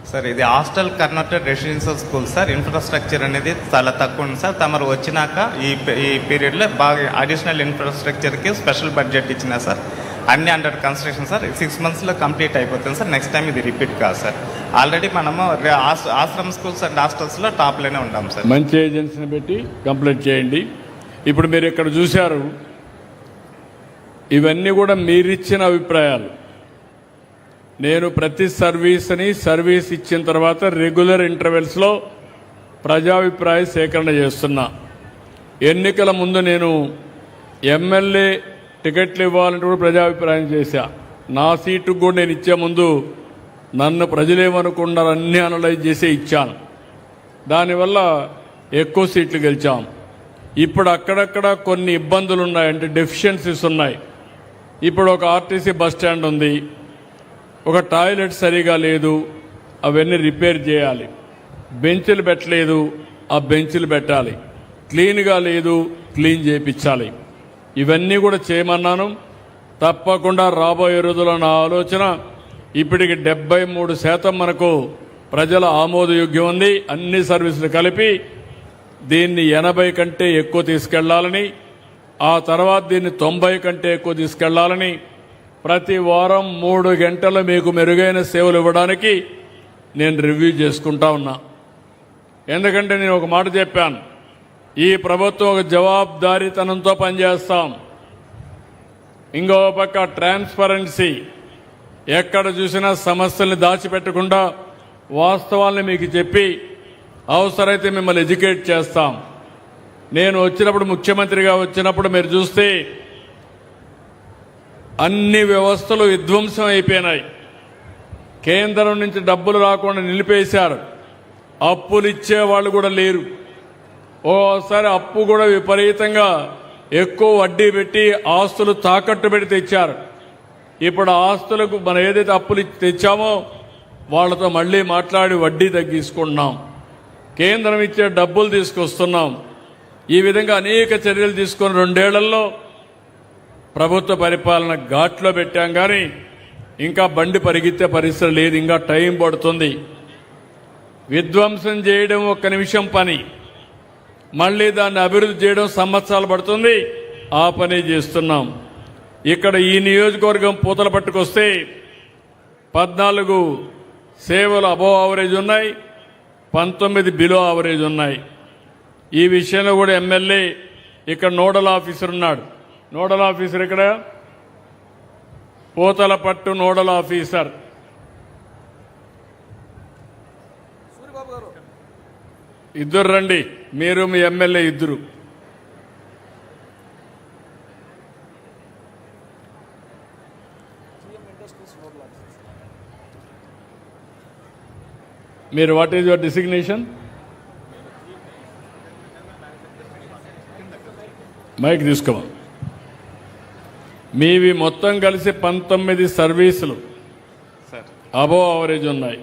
Sir ఇది hostel converted residential school sir. Infrastructure అనేది చాలా తక్కువ ఉంది సార్. తమరు వచ్చినాక ఈ పీరియడ్లో బాగా అడిషనల్ ఇన్ఫ్రాస్ట్రక్చర్కి స్పెషల్ బడ్జెట్ ఇచ్చినా సార్. అన్ని అండర్ కన్స్ట్రక్షన్ సార్. 6 monthsలో కంప్లీట్ అయిపోతుంది సార్. నెక్స్ట్ టైం ఇది రిపీట్ కాదు సార్. ఆల్రెడీ మనము ఆశ్రమ్ స్కూల్స్ అండ్ హాస్టల్స్లో టాప్లోనే ఉంటాం సార్. మంచి ఏజెన్సీని పెట్టి కంప్లీట్ చేయండి. ఇప్పుడు మీరు ఇక్కడ చూశారు, ఇవన్నీ కూడా మీరిచ్చిన అభిప్రాయాలు. నేను ప్రతి సర్వీస్ ఇచ్చిన తర్వాత రెగ్యులర్ ఇంటర్వెల్స్లో ప్రజాభిప్రాయ సేకరణ చేస్తున్నా. ఎన్నికల ముందు నేను ఎమ్మెల్యే టికెట్లు ఇవ్వాలంటే కూడా ప్రజాభిప్రాయం చేశా. నా సీటుకు కూడా నేను ఇచ్చే ముందు నన్ను ప్రజలేమనుకున్నారు అన్నీ అనలైజ్ చేసి ఇచ్చాను. దానివల్ల ఎక్కువ సీట్లు గెలిచాం. ఇప్పుడు అక్కడక్కడ కొన్ని ఇబ్బందులు ఉన్నాయి, అంటే డెఫిషియన్సీస్ ఉన్నాయి. ఇప్పుడు ఒక ఆర్టీసీ బస్ స్టాండ్ ఉంది, ఒక టాయిలెట్ సరిగా లేదు, అవన్నీ రిపేర్ చేయాలి. బెంచ్లు పెట్టలేదు, ఆ బెంచ్లు పెట్టాలి. క్లీన్గా లేదు, క్లీన్ చేయించాలి. ఇవన్నీ కూడా చేయమన్నాను. తప్పకుండా రాబోయే రోజుల్లో నా ఆలోచన ఇప్పటికి 73% మనకు ప్రజల ఆమోదయోగ్యం ఉంది. అన్ని సర్వీసులు కలిపి దీన్ని 80 కంటే ఎక్కువ తీసుకెళ్లాలని, ఆ తర్వాత దీన్ని 90 కంటే ఎక్కువ తీసుకెళ్లాలని, ప్రతి వారం 3 గంటలు మీకు మెరుగైన సేవలు ఇవ్వడానికి నేను రివ్యూ చేసుకుంటా ఉన్నా. ఎందుకంటే నేను ఒక మాట చెప్పాను, ఈ ప్రభుత్వం ఒక జవాబుదారీతనంతో పనిచేస్తాం. ఇంకో పక్క ట్రాన్స్పరెన్సీ, ఎక్కడ చూసినా సమస్యల్ని దాచిపెట్టకుండా వాస్తవాల్ని మీకు చెప్పి అవసరమైతే మిమ్మల్ని ఎడ్యుకేట్ చేస్తాం. నేను వచ్చినప్పుడు, ముఖ్యమంత్రిగా వచ్చినప్పుడు మీరు చూస్తే అన్ని వ్యవస్థలు విధ్వంసం అయిపోయినాయి. కేంద్రం నుంచి డబ్బులు రాకుండా నిలిపేశారు. అప్పులు ఇచ్చే వాళ్ళు కూడా లేరు. ఓసారి అప్పు కూడా విపరీతంగా ఎక్కువ వడ్డీ పెట్టి ఆస్తులు తాకట్టు పెట్టి తెచ్చారు. ఇప్పుడు ఆస్తులకు మనం ఏదైతే అప్పులు తెచ్చామో వాళ్ళతో మళ్ళీ మాట్లాడి వడ్డీ తగ్గించుకుంటున్నాం. కేంద్రం ఇచ్చే డబ్బులు తీసుకొస్తున్నాం. ఈ విధంగా అనేక చర్యలు తీసుకొని 2 ఏళ్లలో ప్రభుత్వ పరిపాలన ఘాట్లో పెట్టాం. కానీ ఇంకా బండి పరిగెత్తే పరిస్థితి లేదు, ఇంకా టైం పడుతుంది. విధ్వంసం చేయడం 1 నిమిషం పని, మళ్ళీ దాన్ని అభివృద్ధి చేయడం సంవత్సరాలు పడుతుంది. ఆ పని చేస్తున్నాం. ఇక్కడ ఈ నియోజకవర్గం పూతల పట్టుకొస్తే 14 సేవలు అబోవ్ యావరేజ్ ఉన్నాయి, 19 బిలో యావరేజ్ ఉన్నాయి. ఈ విషయంలో కూడా ఎమ్మెల్యే ఇక్కడ నోడల్ ఆఫీసర్ ఉన్నాడు. నోడల్ ఆఫీసర్ ఇక్కడ పూతల పట్టు నోడల్ ఆఫీసర్. ఇద్దరు రండి, మీరు మీ ఎమ్మెల్యే ఇద్దరు. మీరు what is your designation? Mike తీసుకోమా. మీవి మొత్తం కలిసి 19 సర్వీసులు అబోవ్ యావరేజ్ ఉన్నాయి,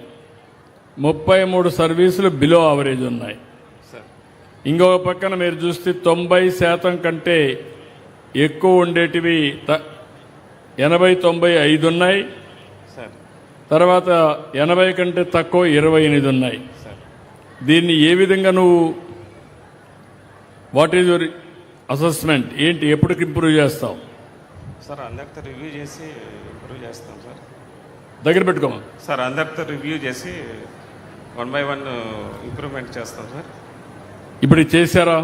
33 సర్వీసులు బిలో యావరేజ్ ఉన్నాయి. ఇంకొక పక్కన మీరు చూస్తే 90% కంటే ఎక్కువ ఉండేటివి 80, 95 ఉన్నాయి. తర్వాత 80 కంటే తక్కువ 28 ఉన్నాయి. దీన్ని ఏ విధంగా నువ్వు, వాట్ ఈజ్ యువర్ అసెస్మెంట్? ఏంటి, ఎప్పటికి ఇంప్రూవ్ చేస్తావు? సార్ అందరితో రివ్యూ చేసి ఇంప్రూవ్ చేస్తాం సార్. దగ్గర పెట్టుకోమా. సార్ అందరితో రివ్యూ చేసి 1 by 1 ఇంప్రూవ్మెంట్ చేస్తాం సార్. ఇప్పుడు చేశారా?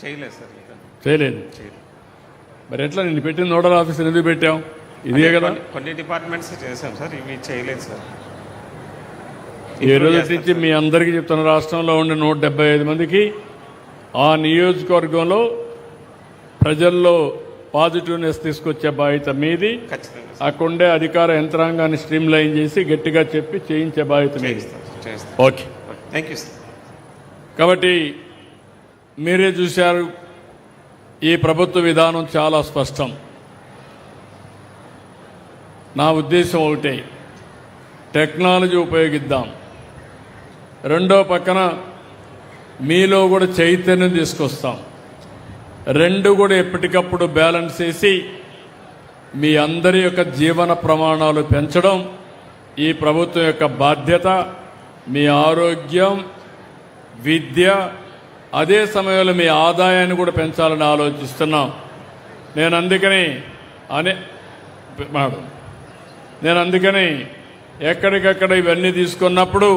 చేయలేదు సార్. చేయలేదు. మరి ఎట్లా నిన్ను పెట్టిన నోడల్ ఆఫీసర్ ఎందుకు పెట్టాం? ఇదే కదా. కొన్ని డిపార్ట్మెంట్స్ చేశాం సార్, ఇవి చేయలేదు సార్. ఈ రోజు నుంచి మీ అందరికీ చెప్తున్న, రాష్ట్రంలో ఉండే 175 మందికి ఆ నియోజకవర్గంలో ప్రజల్లో పాజిటివ్నెస్ తీసుకొచ్చే బాధ్యత మీది. అక్కడుండే అధికార యంత్రాంగాన్ని స్ట్రీమ్ లైన్ చేసి గట్టిగా చెప్పి చేయించే బాధ్యత మీది. Okay, thank you sir. కాబట్టి మీరే చూశారు, ఈ ప్రభుత్వ విధానం చాలా స్పష్టం. నా ఉద్దేశం ఒకటే, టెక్నాలజీ ఉపయోగిద్దాం. రెండో పక్కన మీలో కూడా చైతన్యం తీసుకొస్తాం. 2 కూడా ఎప్పటికప్పుడు బ్యాలెన్స్ చేసి మీ అందరి యొక్క జీవన ప్రమాణాలు పెంచడం ఈ ప్రభుత్వం యొక్క బాధ్యత. మీ ఆరోగ్యం, విద్య, అదే సమయంలో మీ ఆదాయాన్ని కూడా పెంచాలని ఆలోచిస్తున్నాం. నేను అందుకని ఎక్కడికక్కడ ఇవన్నీ తీసుకున్నప్పుడు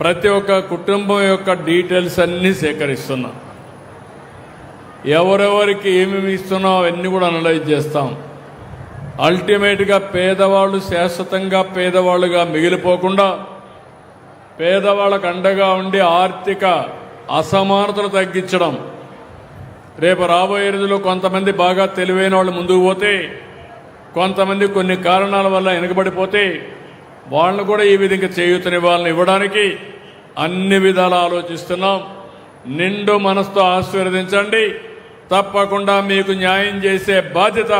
ప్రతి ఒక్క కుటుంబం యొక్క డీటెయిల్స్ అన్నీ సేకరిస్తున్నాం. ఎవరెవరికి ఏమేమి ఇస్తున్నాం అవన్నీ కూడా అనలైజ్ చేస్తాం. అల్టిమేట్గా పేదవాళ్ళు శాశ్వతంగా పేదవాళ్ళుగా మిగిలిపోకుండా పేదవాళ్ళకు అండగా ఉండి ఆర్థిక అసమానతలు తగ్గించడం, రేపు రాబోయే రోజుల్లో కొంతమంది బాగా తెలివైన వాళ్ళు ముందుకు పోతే, కొంతమంది కొన్ని కారణాల వల్ల వెనుకబడిపోతే వాళ్ళను కూడా ఈ విధంగా చేయూతనివ్వాలని ఇవ్వడానికి అన్ని విధాలు ఆలోచిస్తున్నాం. నిండు మనసుతో ఆశీర్వదించండి. తప్పకుండా మీకు న్యాయం చేసే బాధ్యత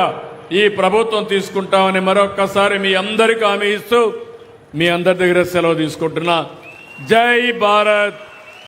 ఈ ప్రభుత్వం తీసుకుంటామని మరొక్కసారి మీ అందరికీ హామీ ఇస్తూ మీ అందరి దగ్గర సెలవు తీసుకుంటున్నా. జై భారత్.